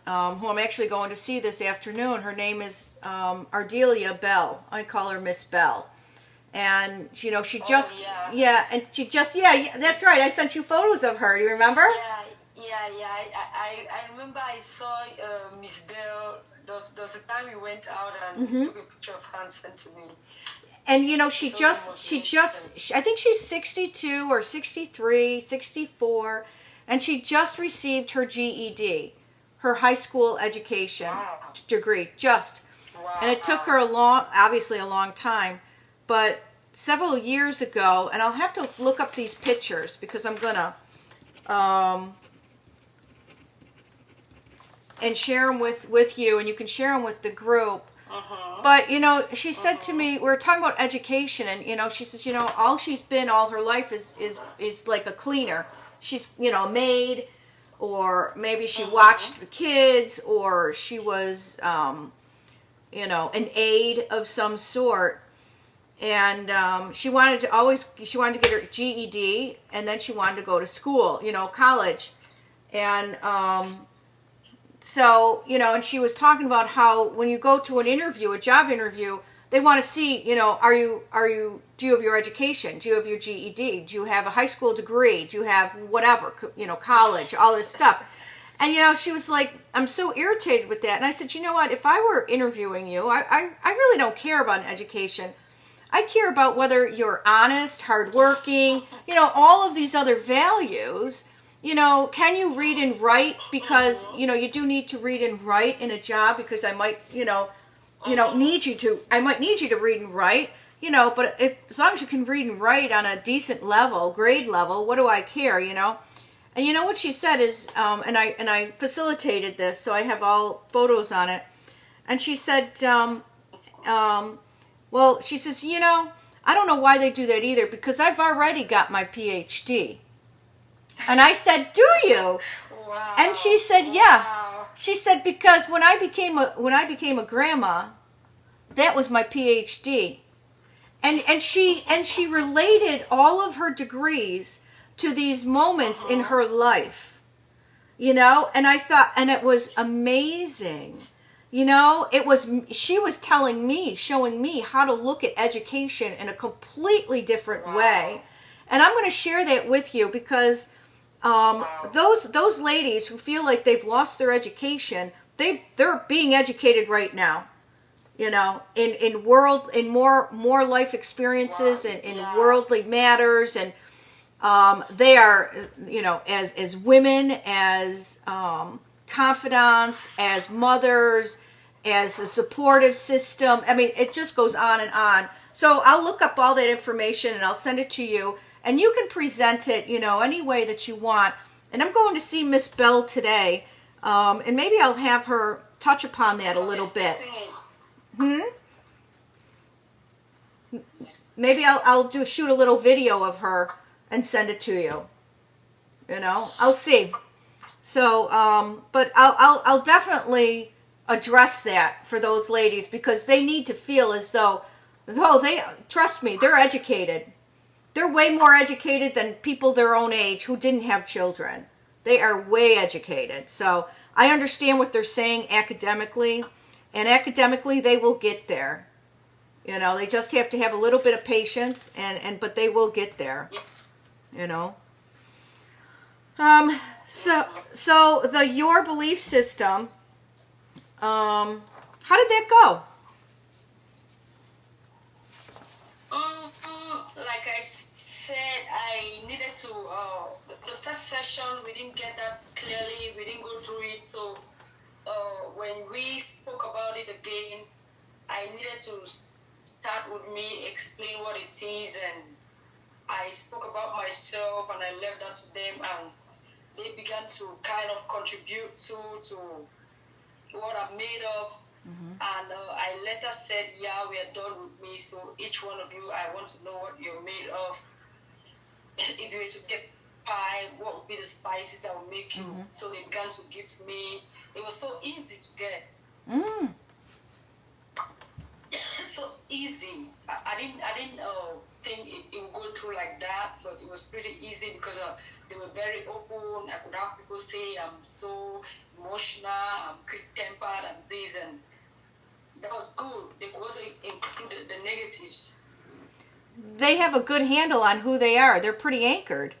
who I'm actually going to see this afternoon. Her name is Ardelia Bell. I call her Miss Bell. And, she just, that's right. I sent you photos of her. Do you remember? I remember I saw Miss Bell. There was a time we went out and took a picture of her and sent to me. And, she I think she's 62 or 63, 64, and she just received her GED, her high school education degree, And it took her obviously a long time, but several years ago, and I'll have to look up these pictures because I'm going to, and share them with you, and you can share them with the group. But, she said to me, we were talking about education, and, she says, all she's been all her life is like a cleaner. She's, a maid, or maybe she watched the kids, or she was, an aide of some sort. And she wanted to get her GED, and then she wanted to go to school, college. And so, and she was talking about how when you go to an interview, a job interview, they want to see, do you have your education? Do you have your GED? Do you have a high school degree? Do you have whatever, college, all this stuff? And, she was like, I'm so irritated with that. And I said, you know what, if I were interviewing you, I really don't care about an education. I care about whether you're honest, hardworking, all of these other values. Can you read and write? Because, you do need to read and write in a job because I might, need you to. I might need you to read and write, but as long as you can read and write on a decent level, grade level, what do I care, And what she said is, and I facilitated this, so I have all photos on it. And she said, well, she says, I don't know why they do that either because I've already got my PhD. And I said, do you? Wow. And she said, yeah. Wow. She said, because when I became a grandma, that was my PhD. And she related all of her degrees to these moments in her life. And I thought, and it was amazing. She was showing me how to look at education in a completely different way. And I'm going to share that with you because those ladies who feel like they've lost their education, they're being educated right now. In more life experiences and in worldly matters, and they are, as women, as confidants, as mothers, as a supportive system. I mean, it just goes on and on. So I'll look up all that information and I'll send it to you, and you can present it, any way that you want. And I'm going to see Miss Bell today, and maybe I'll have her touch upon that a little bit. Maybe I'll shoot a little video of her and send it to you. I'll see. So, but I'll definitely address that for those ladies, because they need to feel as though trust me, they're educated. They're way more educated than people their own age who didn't have children. They are way educated. So I understand what they're saying academically, and academically they will get there. They just have to have a little bit of patience, but they will get there. So the Your Belief System, how did that go? Like I said, I needed to, the first session, we didn't get that clearly, we didn't go through it, so when we spoke about it again, I needed to start with me, explain what it is, and I spoke about myself, and I left that to them, and they began to kind of contribute to what I'm made of. And I later said, yeah, we are done with me, so each one of you, I want to know what you're made of. If you were to get pie, what would be the spices that would make you? So they began to give me, it was so easy to get. So easy. I didn't think it would go through like that, but it was pretty easy because they were very open. I could have people say I'm so emotional, I'm quick-tempered, and this, and that was good. They also included the negatives. They have a good handle on who they are. They're pretty anchored.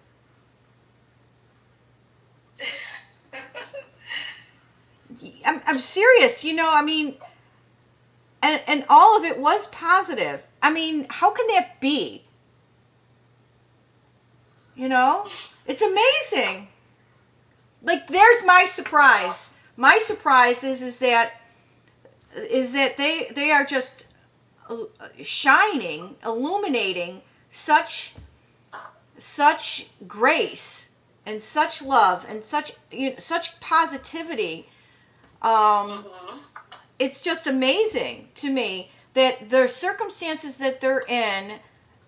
I'm serious. I mean, and all of it was positive. I mean, how can that be? It's amazing. Like, there's my surprise. My surprise is that they are just shining, illuminating such grace and such love and such positivity. It's just amazing to me that the circumstances that they're in,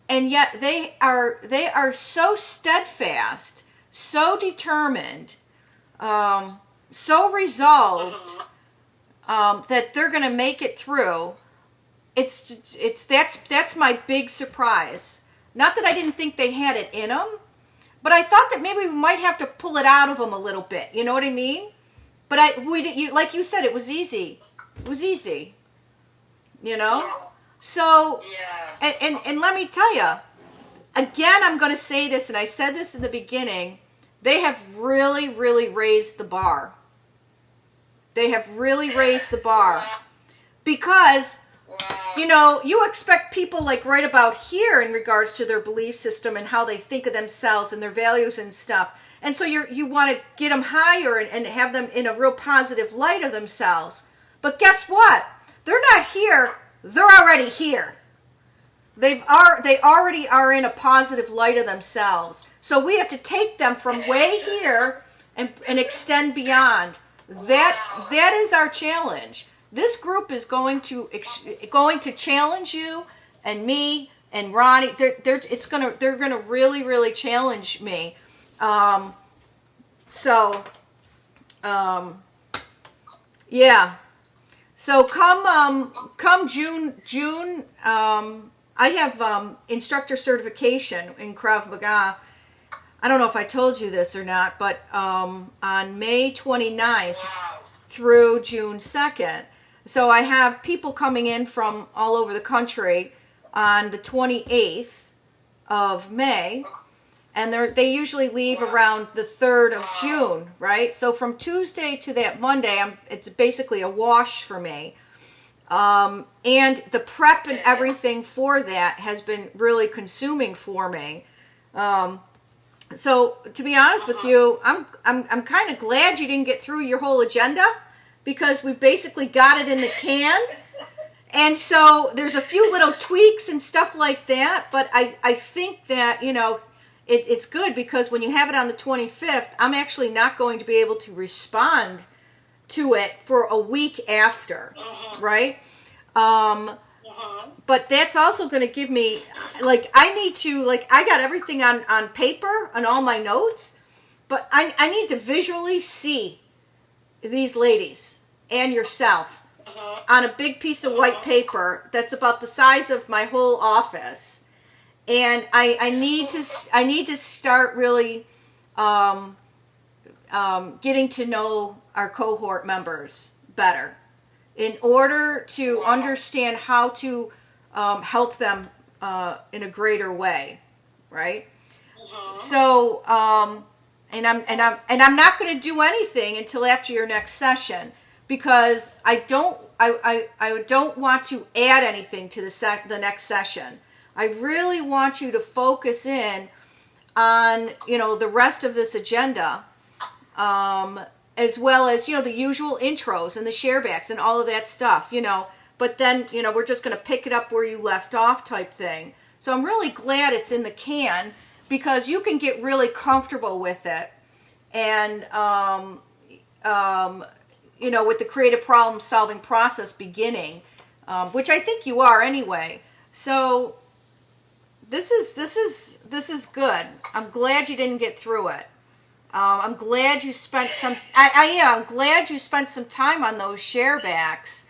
and yet they are so steadfast, so determined, so resolved, that they're going to make it through. That's my big surprise. Not that I didn't think they had it in them, but I thought that maybe we might have to pull it out of them a little bit. You know what I mean? But like you said, it was easy. It was easy. So, and let me tell you, again, I'm going to say this, and I said this in the beginning, they have really, really raised the bar. They have really raised the bar. Because, you expect people like right about here in regards to their belief system and how they think of themselves and their values and stuff. And so you want to get them higher and have them in a real positive light of themselves. But guess what? They're not here. They're already here. They already are in a positive light of themselves. So we have to take them from way here and extend beyond. That is our challenge. This group is going to challenge you and me and Ronnie. They're gonna really, really challenge me. Yeah. So come June, I have instructor certification in Krav Maga. I don't know if I told you this or not, but on May 29th through June 2nd. So I have people coming in from all over the country on the 28th of May. And they usually leave around the 3rd of June, right? So from Tuesday to that Monday, it's basically a wash for me. And the prep and everything for that has been really consuming for me. So to be honest with you, I'm kind of glad you didn't get through your whole agenda, because we basically got it in the can. And so there's a few little tweaks and stuff like that, but I think that, it's good because when you have it on the 25th, I'm actually not going to be able to respond to it for a week after, right? But that's also going to give me, I got everything on paper on all my notes, but I need to visually see these ladies and yourself on a big piece of white paper that's about the size of my whole office. And I need to start really getting to know our cohort members better in order to understand how to help them in a greater way, right? So and I'm not going to do anything until after your next session, because I don't want to add anything to the next session. I really want you to focus in on the rest of this agenda, as well as the usual intros and the sharebacks and all of that stuff. But then we're just going to pick it up where you left off, type thing. So I'm really glad it's in the can, because you can get really comfortable with it, and with the creative problem solving process beginning, which I think you are anyway. So this is good. I'm glad you didn't get through it. I'm glad you spent some. I'm glad you spent some time on those sharebacks,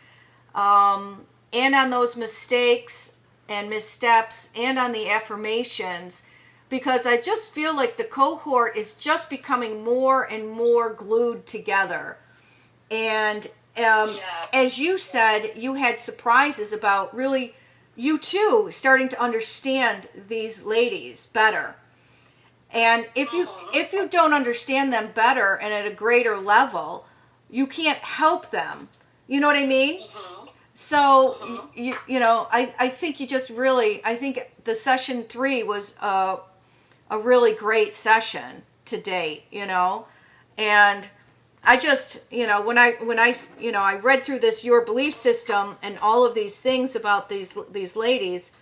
and on those mistakes and missteps, and on the affirmations, because I just feel like the cohort is just becoming more and more glued together. And as you said, you had surprises about really you too starting to understand these ladies better. And if you don't understand them better and at a greater level, you can't help them. You know what I mean? So I think you just really, I think the session 3 was a really great session to date. And I just, when I read through this Your Belief System and all of these things about these ladies,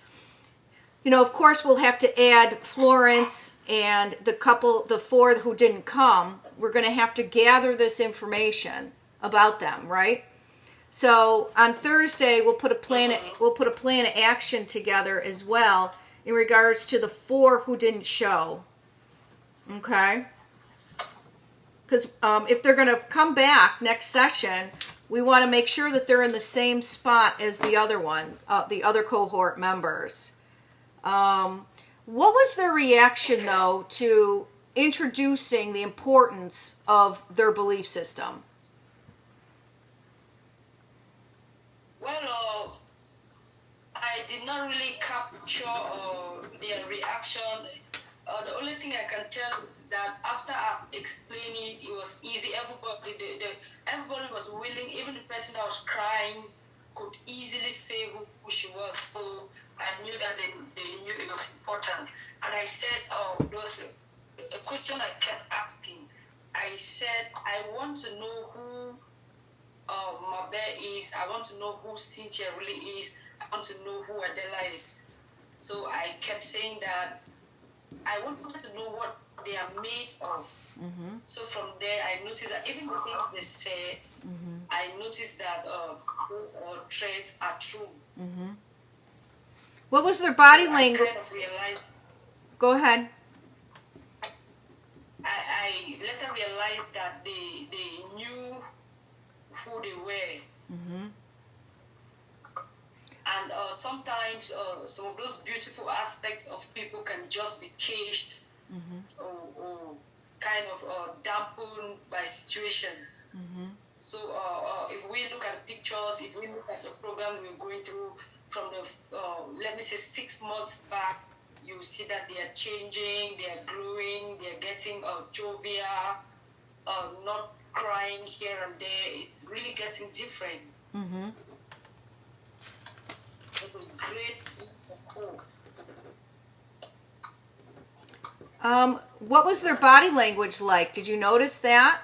of course we'll have to add Florence and the 4 who didn't come. We're going to have to gather this information about them, right? So on Thursday we'll put a plan of action together as well in regards to the 4 who didn't show. Okay? Because if they're going to come back next session, we want to make sure that they're in the same spot as the other one, the other cohort members. What was their reaction, though, to introducing the importance of their belief system? Well, I did not really capture their reaction. The only thing I can tell is that after I explained it was easy. Everybody was willing. Even the person that was crying could easily say who she was. So I knew that they knew it was important. And I said, there was a question I kept asking. I said, I want to know who Mabe is. I want to know who Cynthia really is. I want to know who Adela is. So I kept saying that I wanted to know what they are made of. So from there, I noticed that even the things they say, I noticed that those traits are true. What was their body language? I kind of realized. Go ahead. I later realized that they knew who they were. And sometimes some of those beautiful aspects of people can just be caged or kind of dampened by situations. So if we look at pictures, if we look at the program we're going through from the, let me say 6 months back, you see that they are changing, they are growing, they are getting jovial, not crying here and there. It's really getting different. This is great. What was their body language like? Did you notice that?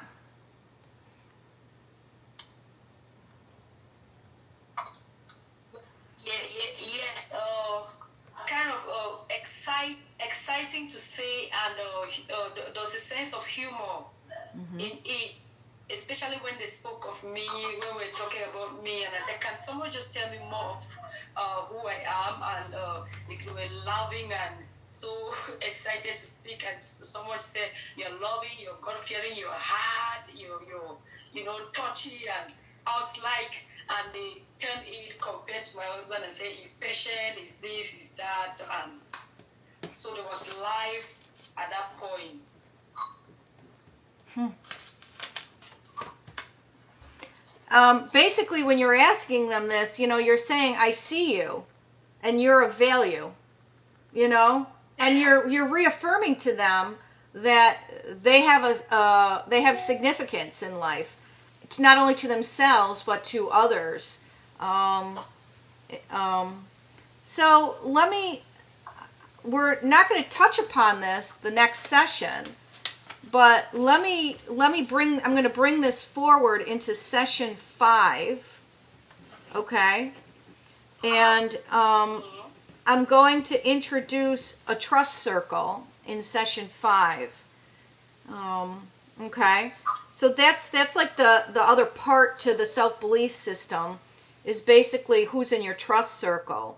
exciting to say, and there's a sense of humor in it, especially when they spoke of me, when we were talking about me, and I said, can someone just tell me more of who I am? And they were laughing and so excited to speak, and someone said, you're loving, you're God-fearing, you're hard, you're touchy, and I was like, and they turned it compared to my husband and said, he's patient, he's this, he's that, and so there was life at that point. Basically, when you're asking them this, you're saying, I see you, and you're of value, and you're reaffirming to them that they have significance in life. It's not only to themselves, but to others. So we're not going to touch upon this the next session, but I'm going to bring this forward into session 5, okay? And I'm going to introduce a trust circle in session 5, okay? So that's like the other part to the self-belief system, is basically who's in your trust circle.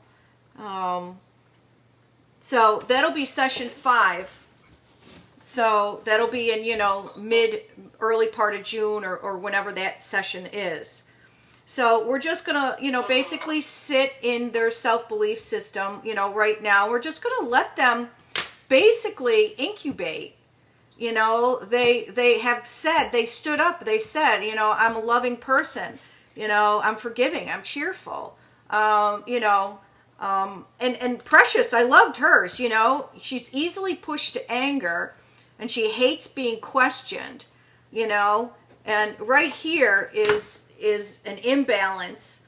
So that'll be session 5. So that'll be in, early part of June or whenever that session is. So we're just going to, basically sit in their self-belief system, right now. We're just going to let them basically incubate. They have said, they stood up, they said, I'm a loving person, I'm forgiving, I'm cheerful, and Precious, I loved hers, she's easily pushed to anger, and she hates being questioned, and right here is an imbalance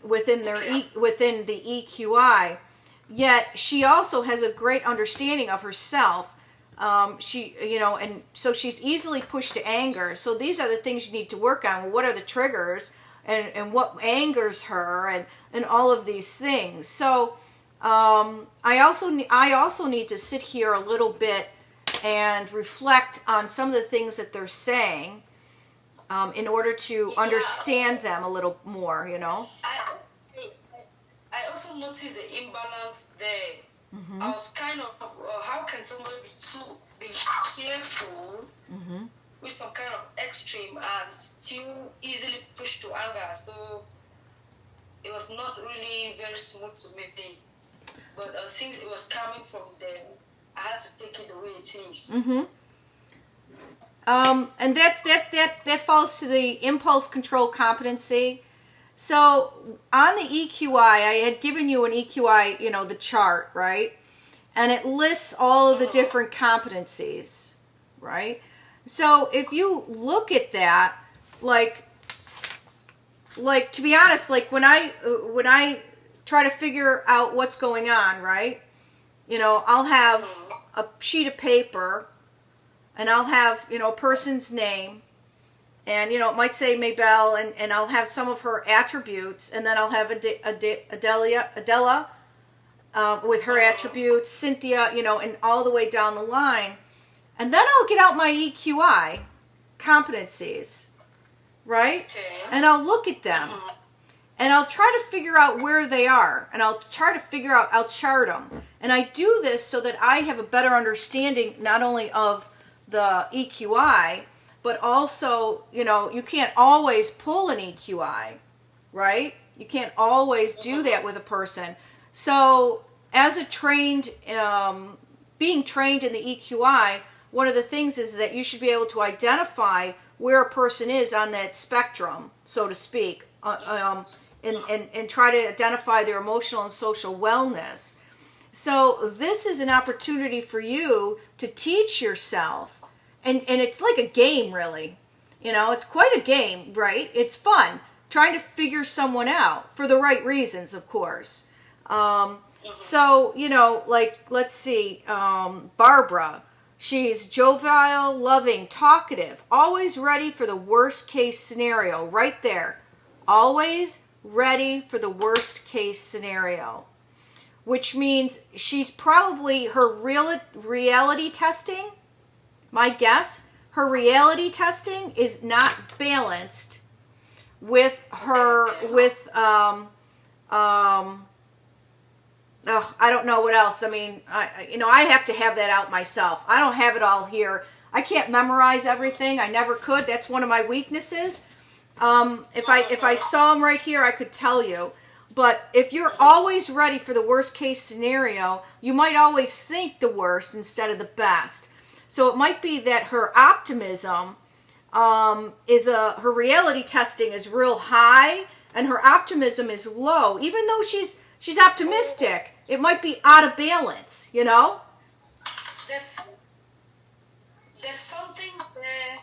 within the EQI, yet she also has a great understanding of herself. And so she's easily pushed to anger. So these are the things you need to work on. Well, what are the triggers and what angers her and all of these things. So I also need to sit here a little bit and reflect on some of the things that they're saying in order to understand them a little more, I also noticed the imbalance there. I was kind of, how can someone be cheerful with some kind of extreme and still easily pushed to anger? So it was not really very smooth to me. But since it was coming from them, I had to take it the way it is. And that falls to the impulse control competency. So on the EQI, I had given you an EQI, the chart, right? And it lists all of the different competencies, right? So if you look at that, like to be honest, like when I try to figure out what's going on, right? I'll have a sheet of paper, and I'll have, a person's name. And, it might say Maybelle, and I'll have some of her attributes, and then I'll have Adela with her attributes, Cynthia, and all the way down the line. And then I'll get out my EQI competencies, right? Okay. And I'll look at them, and I'll try to figure out where they are, and I'll chart them. And I do this so that I have a better understanding not only of the EQI, but also, you can't always pull an EQI, right? You can't always do that with a person. So as being trained in the EQI, one of the things is that you should be able to identify where a person is on that spectrum, so to speak, and try to identify their emotional and social wellness. So this is an opportunity for you to teach yourself. And it's like a game, really. It's quite a game, right? It's fun trying to figure someone out for the right reasons, of course. So, let's see, Barbara. She's jovial, loving, talkative, always ready for the worst case scenario, right there. Always ready for the worst case scenario. which means she's probably her reality testing. My guess, her reality testing is not balanced with her I don't know what else. I mean, I have to have that out myself. I don't have it all here. I can't memorize everything. I never could. That's one of my weaknesses. If I saw them right here, I could tell you. But if you're always ready for the worst case scenario, you might always think the worst instead of the best. So it might be that her optimism her reality testing is real high and her optimism is low. Even though she's optimistic, it might be out of balance, you know? There's something there.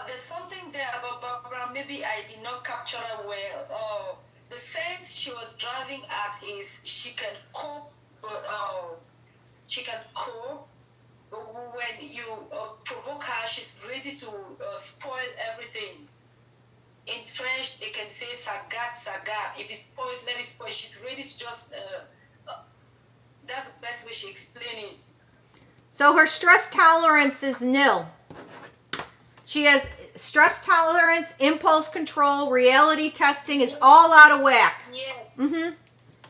There's something there about Barbara. Maybe I did not capture it well. The sense she was driving at is she can cope, but when you provoke her, she's ready to spoil everything. In French, they can say "sagat, sagat." If it spoils, let it spoil. She's ready to just. That's the best way she explained it. So her stress tolerance is nil. She has stress tolerance, impulse control, reality testing is all out of whack. Yes. Mm-hmm.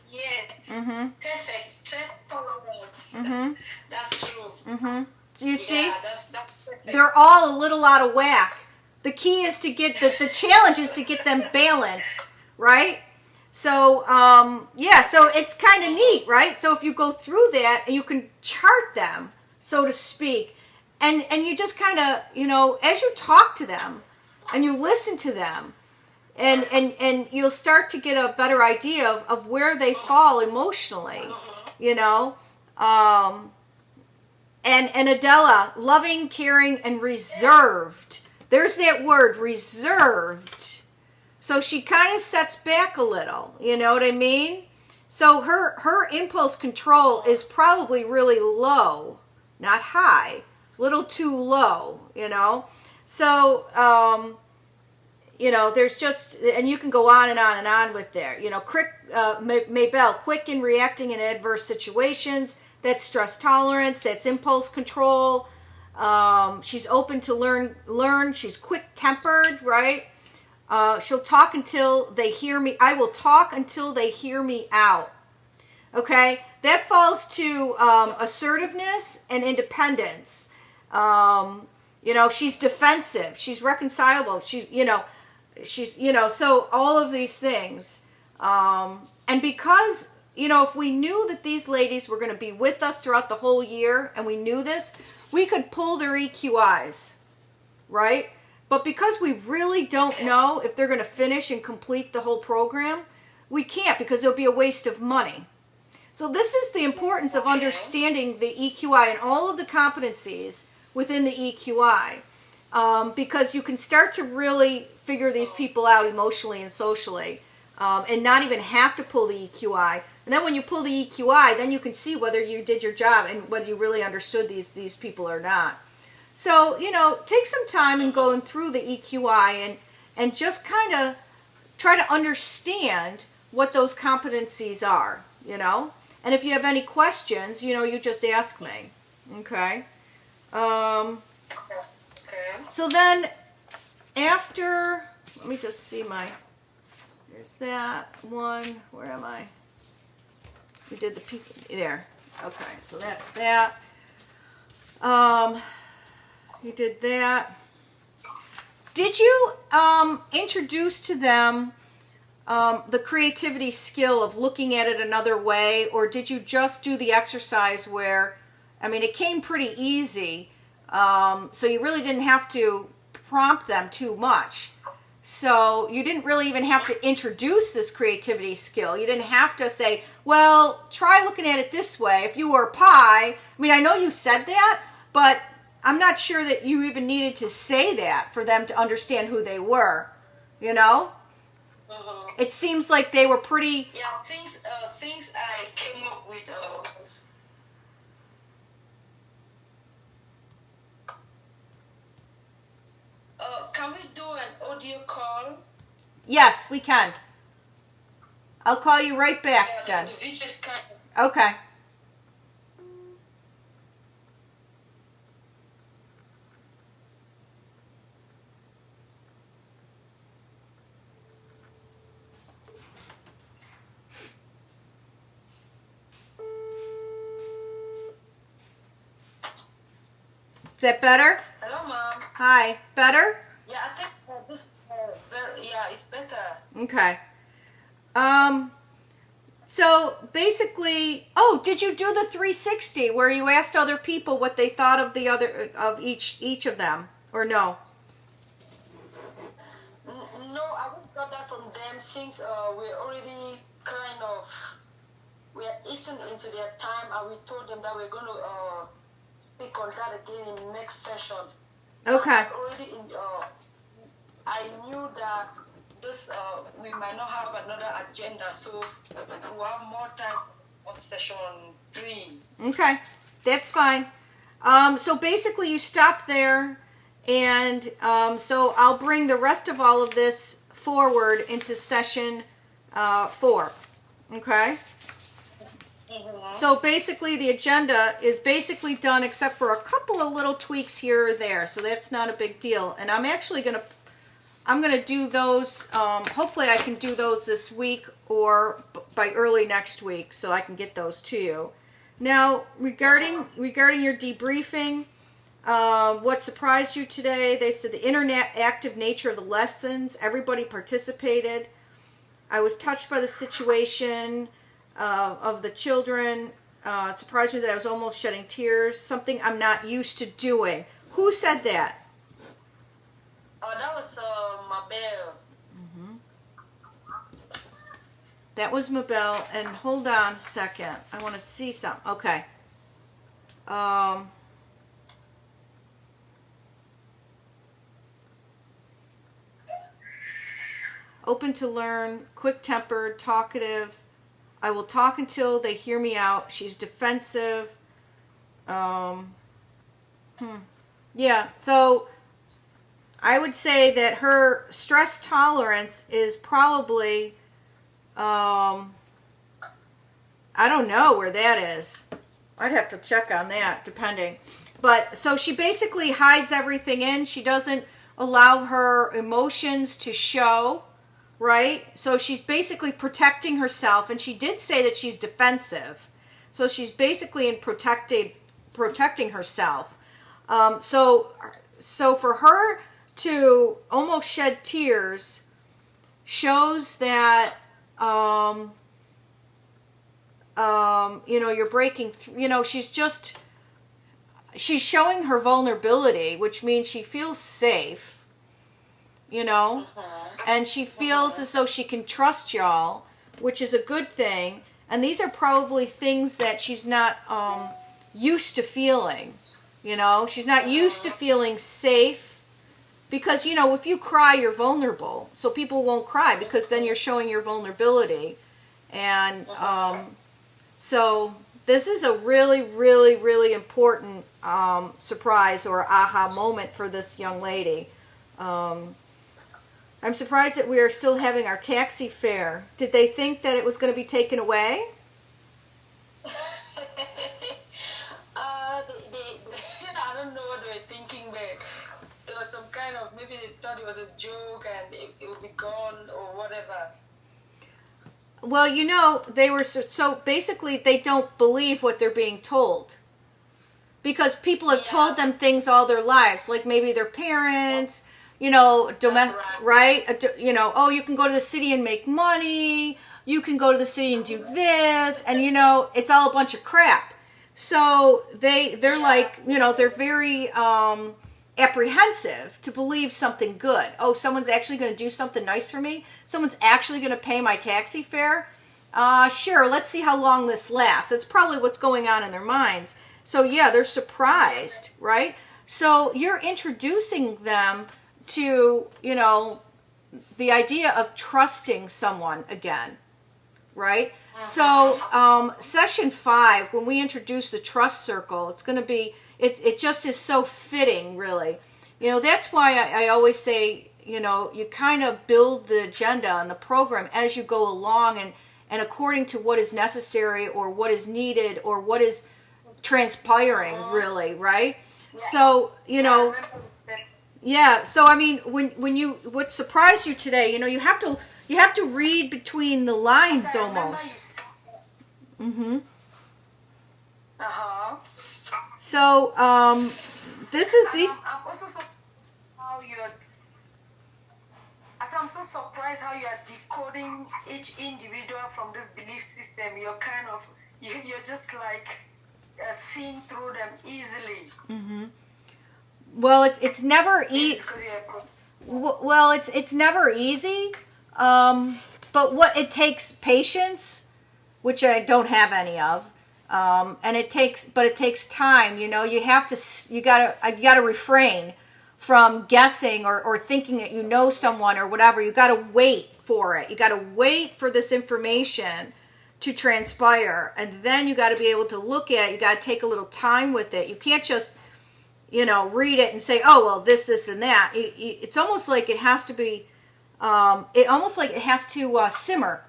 Yes. Mm-hmm. Perfect. Stress tolerance. Mm-hmm. That's true. Mm-hmm. So you see? Yeah, that's perfect. They're all a little out of whack. The key is to get the challenge is to get them balanced, right? So so it's kind of neat, right? So if you go through that, you can chart them, so to speak, and you just kind of, as you talk to them and you listen to them, and you'll start to get a better idea of where they fall emotionally, And Adela, loving, caring, and reserved. There's that word, reserved. So she kind of sets back a little, you know what I mean? So her impulse control is probably really low, not high, a little too low, So, there's just, and you can go on and on and on with there. Maybelle, quick in reacting in adverse situations. That's stress tolerance. That's impulse control. She's open to learn. She's quick-tempered, right? She'll talk until they hear me. I will talk until they hear me out. Okay? That falls to assertiveness and independence. She's defensive. She's reconcilable. So all of these things. And because, if we knew that these ladies were going to be with us throughout the whole year, and we knew this, we could pull their EQIs, right? But because we really don't know if they're going to finish and complete the whole program, we can't, because it'll be a waste of money. So this is the importance of understanding the EQI and all of the competencies within the EQI, because you can start to really figure these people out emotionally and socially, and not even have to pull the EQI. And then when you pull the EQI, then you can see whether you did your job and whether you really understood these people or not. So, take some time in going through the EQI and just kind of try to understand what those competencies are, And if you have any questions, you just ask me. Okay? So then, after, let me just see there's that one. Where am I? We did the peak there. Okay, so that's that. You did that. Did you introduce to them the creativity skill of looking at it another way, or did you just do the exercise where, it came pretty easy, so you really didn't have to prompt them too much. So you didn't really even have to introduce this creativity skill. You didn't have to say, well, try looking at it this way. If you were a pie, I know you said that, but I'm not sure that you even needed to say that for them to understand who they were, It seems like they were pretty... Yeah, since I came up with... can we do an audio call? Yes, we can. I'll call you right back then. The beaches kind Okay. Is that better? Hello, Mom. Hi. Better? Yeah, I think this it's better. Okay. So basically, did you do the 360 where you asked other people what they thought of the other of each of them, or no? No, I wouldn't got that from them since we're already we are eaten into their time, and we told them that we're going to speak on that again in the next session. Okay. I knew that this we might not have another agenda, so we'll have more time on session 3. Okay, that's fine. So basically, you stop there, and so I'll bring the rest of all of this forward into session 4. Okay. Mm-hmm. So basically, the agenda is basically done, except for a couple of little tweaks here or there. So that's not a big deal. And I'm actually I'm gonna do those. Hopefully, I can do those this week or by early next week, so I can get those to you. Now, regarding your debriefing, what surprised you today? They said the interactive nature of the lessons. Everybody participated. I was touched by the situation of the children. It surprised me that I was almost shedding tears. Something I'm not used to doing. Who said that? Oh, that was Mabel. That was Mabel. And hold on a second. I want to see something. Okay. Open to learn, quick-tempered, talkative. I will talk until they hear me out. She's defensive. Yeah, so I would say that her stress tolerance is probably, I don't know where that is. I'd have to check on that, depending. But so she basically hides everything in. She doesn't allow her emotions to show, right? So she's basically protecting herself, and she did say that she's defensive. So she's basically in protecting herself. So for her to almost shed tears shows that you're breaking through. She's showing her vulnerability, which means she feels safe, and she feels as though she can trust y'all, which is a good thing. And these are probably things that she's not used to feeling. She's not used to feeling safe. Because, if you cry, you're vulnerable. So people won't cry because then you're showing your vulnerability. And so this is a really, really, really important surprise or aha moment for this young lady. I'm surprised that we are still having our taxi fare. Did they think that it was going to be taken away? I don't know what they were thinking, but there was some kind of, maybe they thought it was a joke and it would be gone or whatever. Well, they were so basically they don't believe what they're being told, because people have told them things all their lives, like maybe their parents, right? Oh, you can go to the city and make money. You can go to the city and do this, and it's all a bunch of crap. So they're like, they're very apprehensive to believe something good. Oh, someone's actually going to do something nice for me. Someone's actually going to pay my taxi fare. Sure, let's see how long this lasts. That's probably what's going on in their minds. So yeah, they're surprised, right? So you're introducing them to, the idea of trusting someone again, right? So session 5, when we introduce the trust circle, it's going to be, it just is so fitting, really. That's why I always say, you kind of build the agenda and the program as you go along, and according to what is necessary or what is needed or what is transpiring, really, right? So, so I mean, what surprised you today, you have to read between the lines almost. Mm-hmm. Uh-huh. So, this is these. I'm also so how I'm so surprised how you are decoding each individual from this belief system. You're just like seeing through them easily. Mm-hmm. Well, it's never easy. Well, it's never easy. But what it takes patience, which I don't have any of. And it takes time. You gotta refrain from guessing or thinking that you know someone or whatever. You gotta wait for it. You gotta wait for this information to transpire, and then you gotta be able to look at it. You gotta take a little time with it. You can't just, read it and say, oh, well, this, and that. It's almost like it has to be, it has to simmer,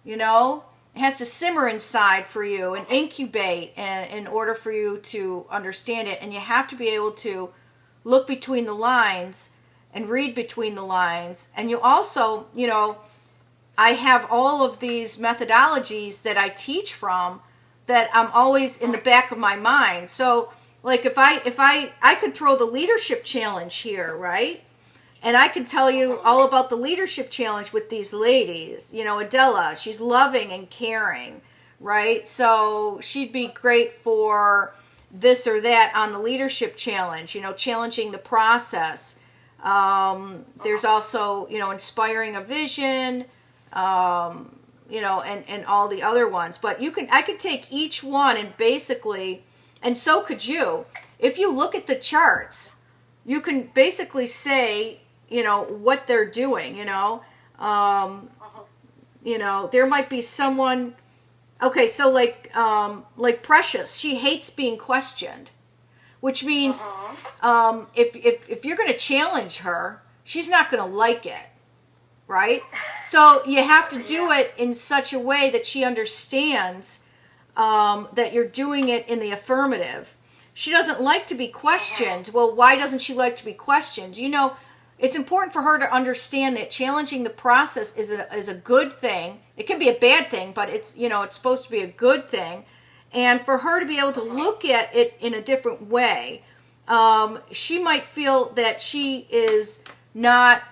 It has to simmer inside for you and incubate in order for you to understand it. And you have to be able to look between the lines and read between the lines. And you also, I have all of these methodologies that I teach from that I'm always in the back of my mind. So, like if I could throw the leadership challenge here, right? And I can tell you all about the leadership challenge with these ladies. Adela, she's loving and caring, right? So she'd be great for this or that on the leadership challenge, challenging the process. There's also, inspiring a vision, and all the other ones. But I could take each one and basically, and so could you. If you look at the charts, you can basically say, what they're doing, there might be someone, okay, so like Precious, she hates being questioned, which means, if you're going to challenge her, she's not going to like it, right? So you have to do it in such a way that she understands, that you're doing it in the affirmative. She doesn't like to be questioned. Well, why doesn't she like to be questioned? It's important for her to understand that challenging the process is a good thing. It can be a bad thing, but it's supposed to be a good thing. And for her to be able to look at it in a different way, she might feel that she is not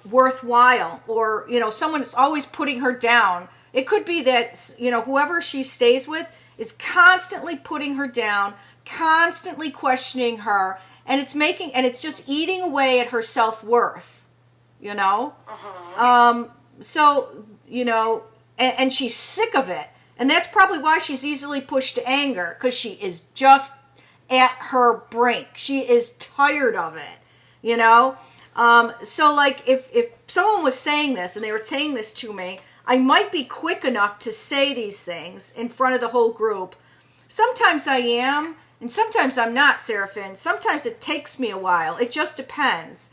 worthwhile, or someone's always putting her down. It could be that whoever she stays with is constantly putting her down, constantly questioning her. And it's just eating away at her self-worth, So, and she's sick of it. And that's probably why she's easily pushed to anger, because she is just at her brink. She is tired of it, So, like, if someone was saying this, and they were saying this to me, I might be quick enough to say these things in front of the whole group. Sometimes I am. And sometimes I'm not, Seraphin. Sometimes it takes me a while. It just depends.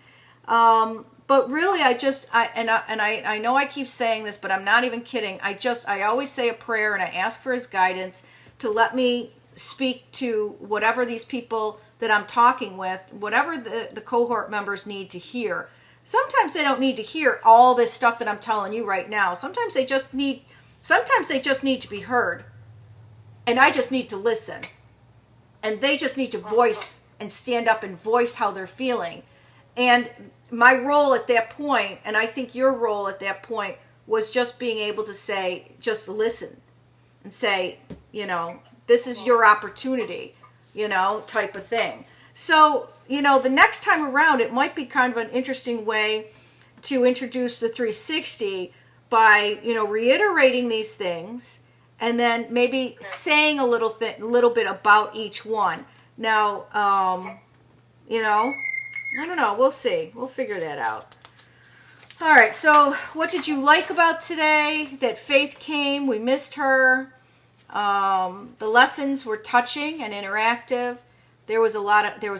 But really, I know I keep saying this, but I'm not even kidding. I always say a prayer and I ask for his guidance to let me speak to whatever these people that I'm talking with, whatever the cohort members need to hear. Sometimes they don't need to hear all this stuff that I'm telling you right now. Sometimes they just need to be heard. And I just need to listen. And they just need to voice and stand up and voice how they're feeling. And my role at that point, and I think your role at that point, was just being able to say, just listen. And say, this is your opportunity, type of thing. So, the next time around, it might be kind of an interesting way to introduce the 360 by, reiterating these things. And then maybe saying a little bit about each one. Now, I don't know. We'll see. We'll figure that out. All right. So, what did you like about today? That Faith came. We missed her. The lessons were touching and interactive. There was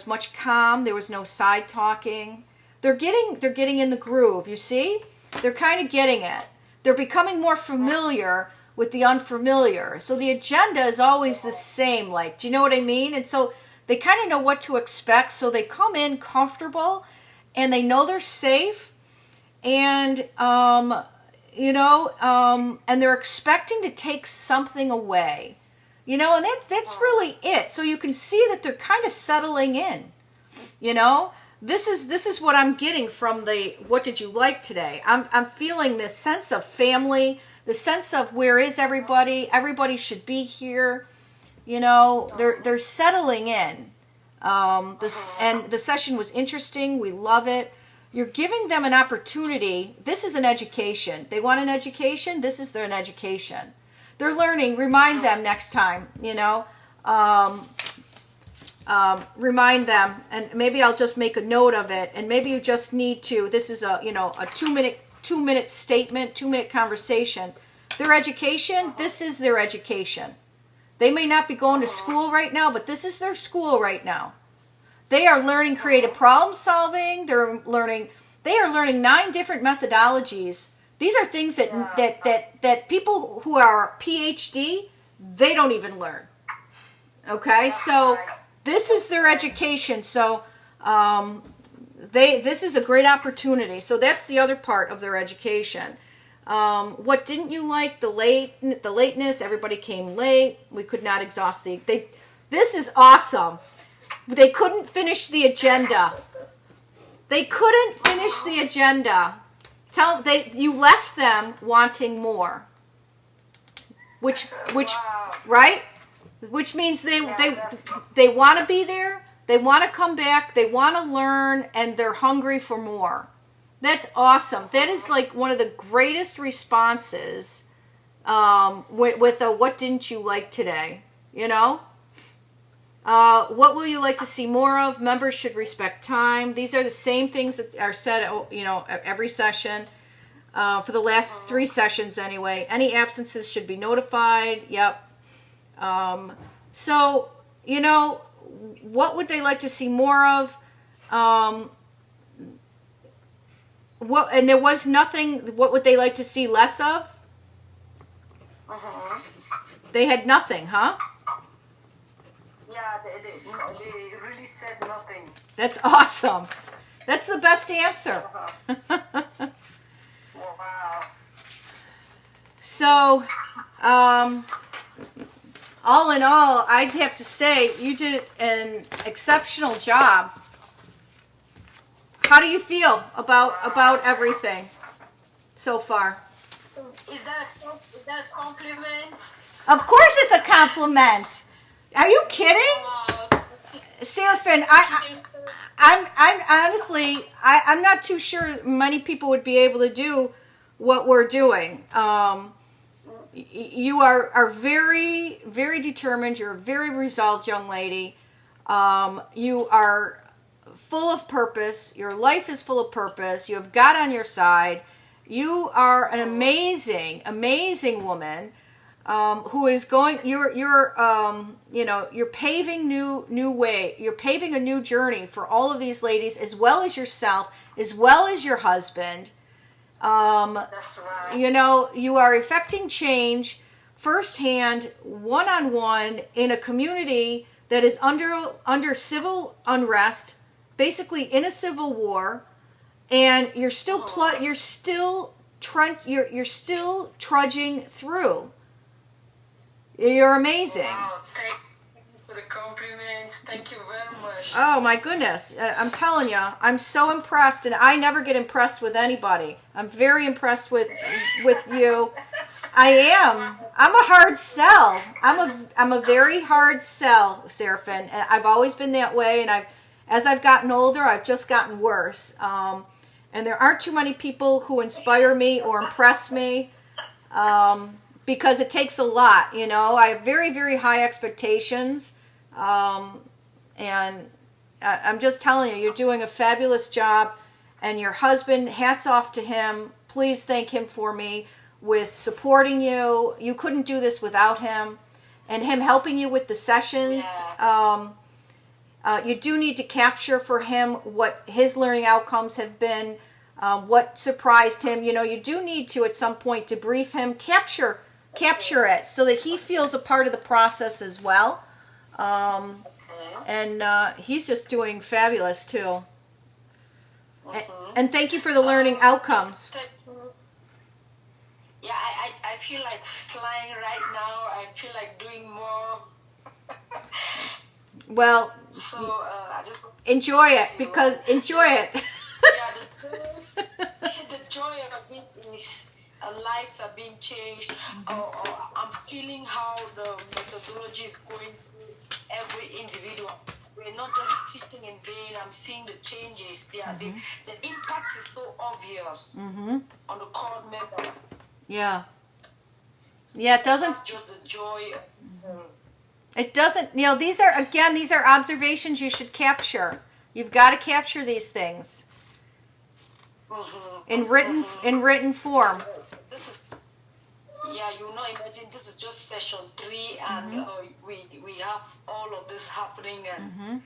much calm. There was no side talking. they're getting in the groove. You see, they're kind of getting it. They're becoming more familiar with the unfamiliar. So the agenda is always the same. Like, do you know what I mean? And so they kind of know what to expect. So they come in comfortable, and they know they're safe, and and they're expecting to take something away. And that's really it. So you can see that they're kind of settling in. This is what I'm getting from the what did you like today? I'm feeling this sense of family, the sense of where is everybody? Everybody should be here. They're settling in. And the session was interesting. We love it. You're giving them an opportunity. This is an education. They want an education. This is an education. They're learning. Remind them next time, remind them, and maybe I'll just make a note of it, and maybe you just need to, this is a 2-minute statement, 2-minute conversation. Their education, this is their education. They may not be going to school right now, but this is their school right now. They are learning creative problem solving. They are learning 9 different methodologies. These are things that people who are PhD, they don't even learn. Okay, so this is their education. So this is a great opportunity. So that's the other part of their education. What didn't you like? The lateness. Everybody came late. We could not exhaust this is awesome. They couldn't finish the agenda. You left them wanting more. Which right? Which means they want to be there. They want to come back. They want to learn, and they're hungry for more. That's awesome. That is like one of the greatest responses with a what didn't you like today? What will you like to see more of? Members should respect time. These are the same things that are said, at every session. For the last 3 sessions anyway. Any absences should be notified. Yep. So, what would they like to see more of? And there was nothing, what would they like to see less of? They had nothing, huh? Yeah, they really said nothing. That's awesome. That's the best answer. Wow. So, all in all, I'd have to say you did an exceptional job. How do you feel about everything so far? Is that a compliment? Of course it's a compliment. Are you kidding? Seraphin, I'm honestly, I'm not too sure many people would be able to do what we're doing. You are very, very determined. You're a very resolved young lady. You are full of purpose. Your life is full of purpose. You have God on your side. You are an amazing, amazing woman. Who is going? You're paving new way. You're paving a new journey for all of these ladies, as well as yourself, as well as your husband. That's right. You are effecting change firsthand, one-on-one, in a community that is under civil unrest, basically in a civil war, and you're still trudging through. You're amazing. Wow, thank you for the compliment. Thank you very much. Oh my goodness. I'm telling you, I'm so impressed, and I never get impressed with anybody. I'm very impressed with you. I am. I'm a hard sell. I'm a very hard sell, Seraphin. And I've always been that way, and as I've gotten older, I've just gotten worse. And there aren't too many people who inspire me or impress me. Because it takes a lot, I have very, very high expectations, and I'm just telling you, you're doing a fabulous job, and your husband, hats off to him. Please thank him for me with supporting you. You couldn't do this without him, and him helping you with the sessions. Yeah. You do need to capture for him what his learning outcomes have been, what surprised him. You do need to at some point debrief him, capture it so that he feels a part of the process as well. And he's just doing fabulous too. And thank you for the learning outcomes. Yeah, I feel like flying right now. I feel like doing more. Well, so I just enjoy it because enjoy it. Yeah, the joy of it is lives are being changed. I'm feeling how the methodology is going through every individual. We're not just teaching in vain. I'm seeing the changes. The impact is so obvious on the core members. Yeah. Yeah, it doesn't. That's just the joy. It doesn't. These are observations you should capture. You've got to capture these things in written form. This is. Yeah, imagine this is just session 3, and we have all of this happening, and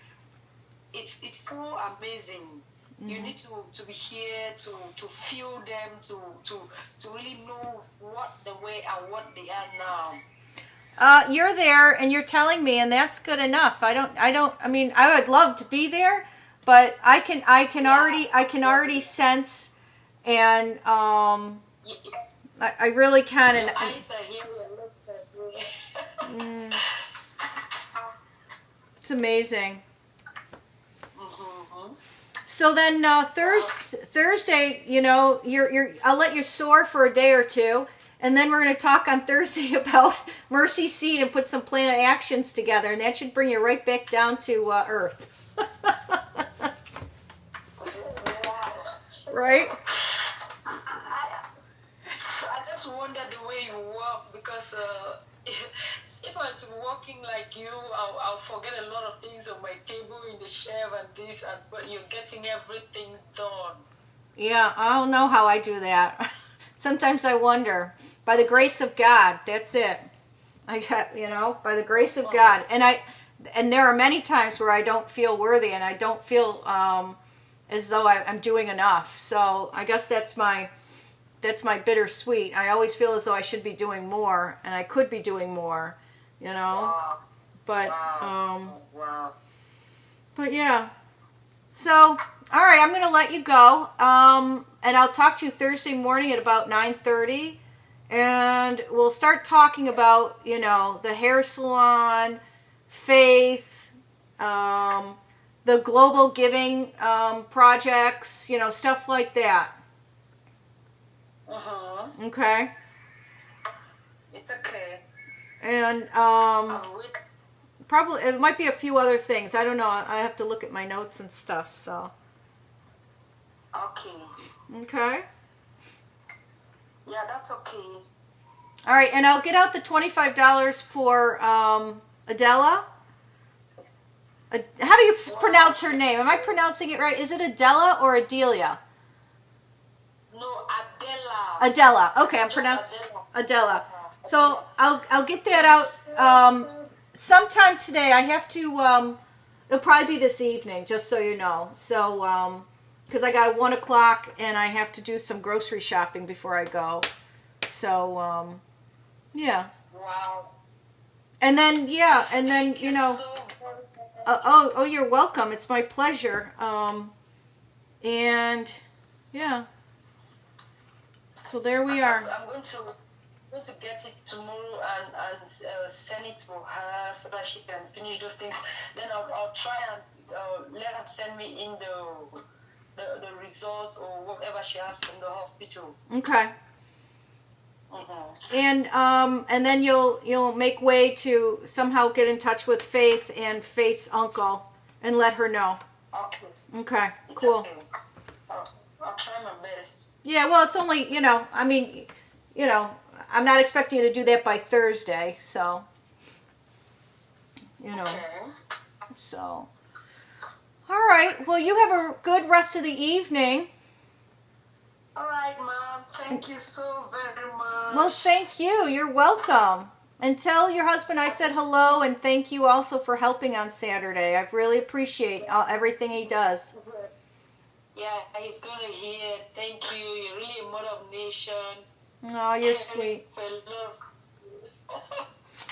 it's so amazing. You need to be here to feel them, to really know what the way and what they are now. You're there and you're telling me, and that's good enough. I mean, I would love to be there, but I can already sense, and I really can. And eyes are here, look. It's amazing. So then Thursday, I'll let you soar for a day or two, and then we're going to talk on Thursday about Mercy Seed and put some plan of actions together, and that should bring you right back down to earth. Right? I just wonder the way you walk, because if I was walking like you, I'll forget a lot of things on my table in the shelf and this, but you're getting everything done. Yeah, I don't know how I do that. Sometimes I wonder. By the grace of God, that's it. By the grace of God. And there are many times where I don't feel worthy, and I don't feel as though I'm doing enough. So I guess that's my bittersweet. I always feel as though I should be doing more, and I could be doing more, Wow. But Wow. But yeah. So, all right, I'm going to let you go. And I'll talk to you Thursday morning at about 9:30, and we'll start talking about, the hair salon, faith, the global giving projects, stuff like that. Okay. It's okay. And probably it might be a few other things. I don't know. I have to look at my notes and stuff. So. Okay. Okay. Yeah, that's okay. All right, and I'll get out the $25 for Adela. How do you pronounce her name? Am I pronouncing it right? Is it Adela or Adelia? No, Adela. Adela. Okay, I'm pronouncing Adela. So I'll get that out sometime today. I have to. It'll probably be this evening, just so you know. So because I got 1 o'clock and I have to do some grocery shopping before I go. So yeah. Wow. And then oh, you're welcome. It's my pleasure. And yeah. So there we are. I'm going to get it tomorrow and send it to her so that she can finish those things. Then I'll try and let her send me in the results or whatever she has from the hospital. Okay. And then you'll make way to somehow get in touch with Faith and Faith's uncle and let her know. Okay. Cool. Okay. I'll try my best. Yeah, well, it's only, I'm not expecting you to do that by Thursday, so, Okay. So. All right, well, you have a good rest of the evening. All right, Mom. Thank you so very much. Well, thank you. You're welcome. And tell your husband I said hello and thank you also for helping on Saturday. I really appreciate everything he does. Yeah, he's gonna hear. Thank you. You're really a mother of nation. Oh, you're sweet.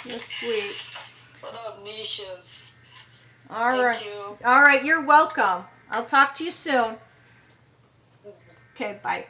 You're sweet. Mother of nations. All right. Thank you. All right, you're welcome. I'll talk to you soon. Okay, bye.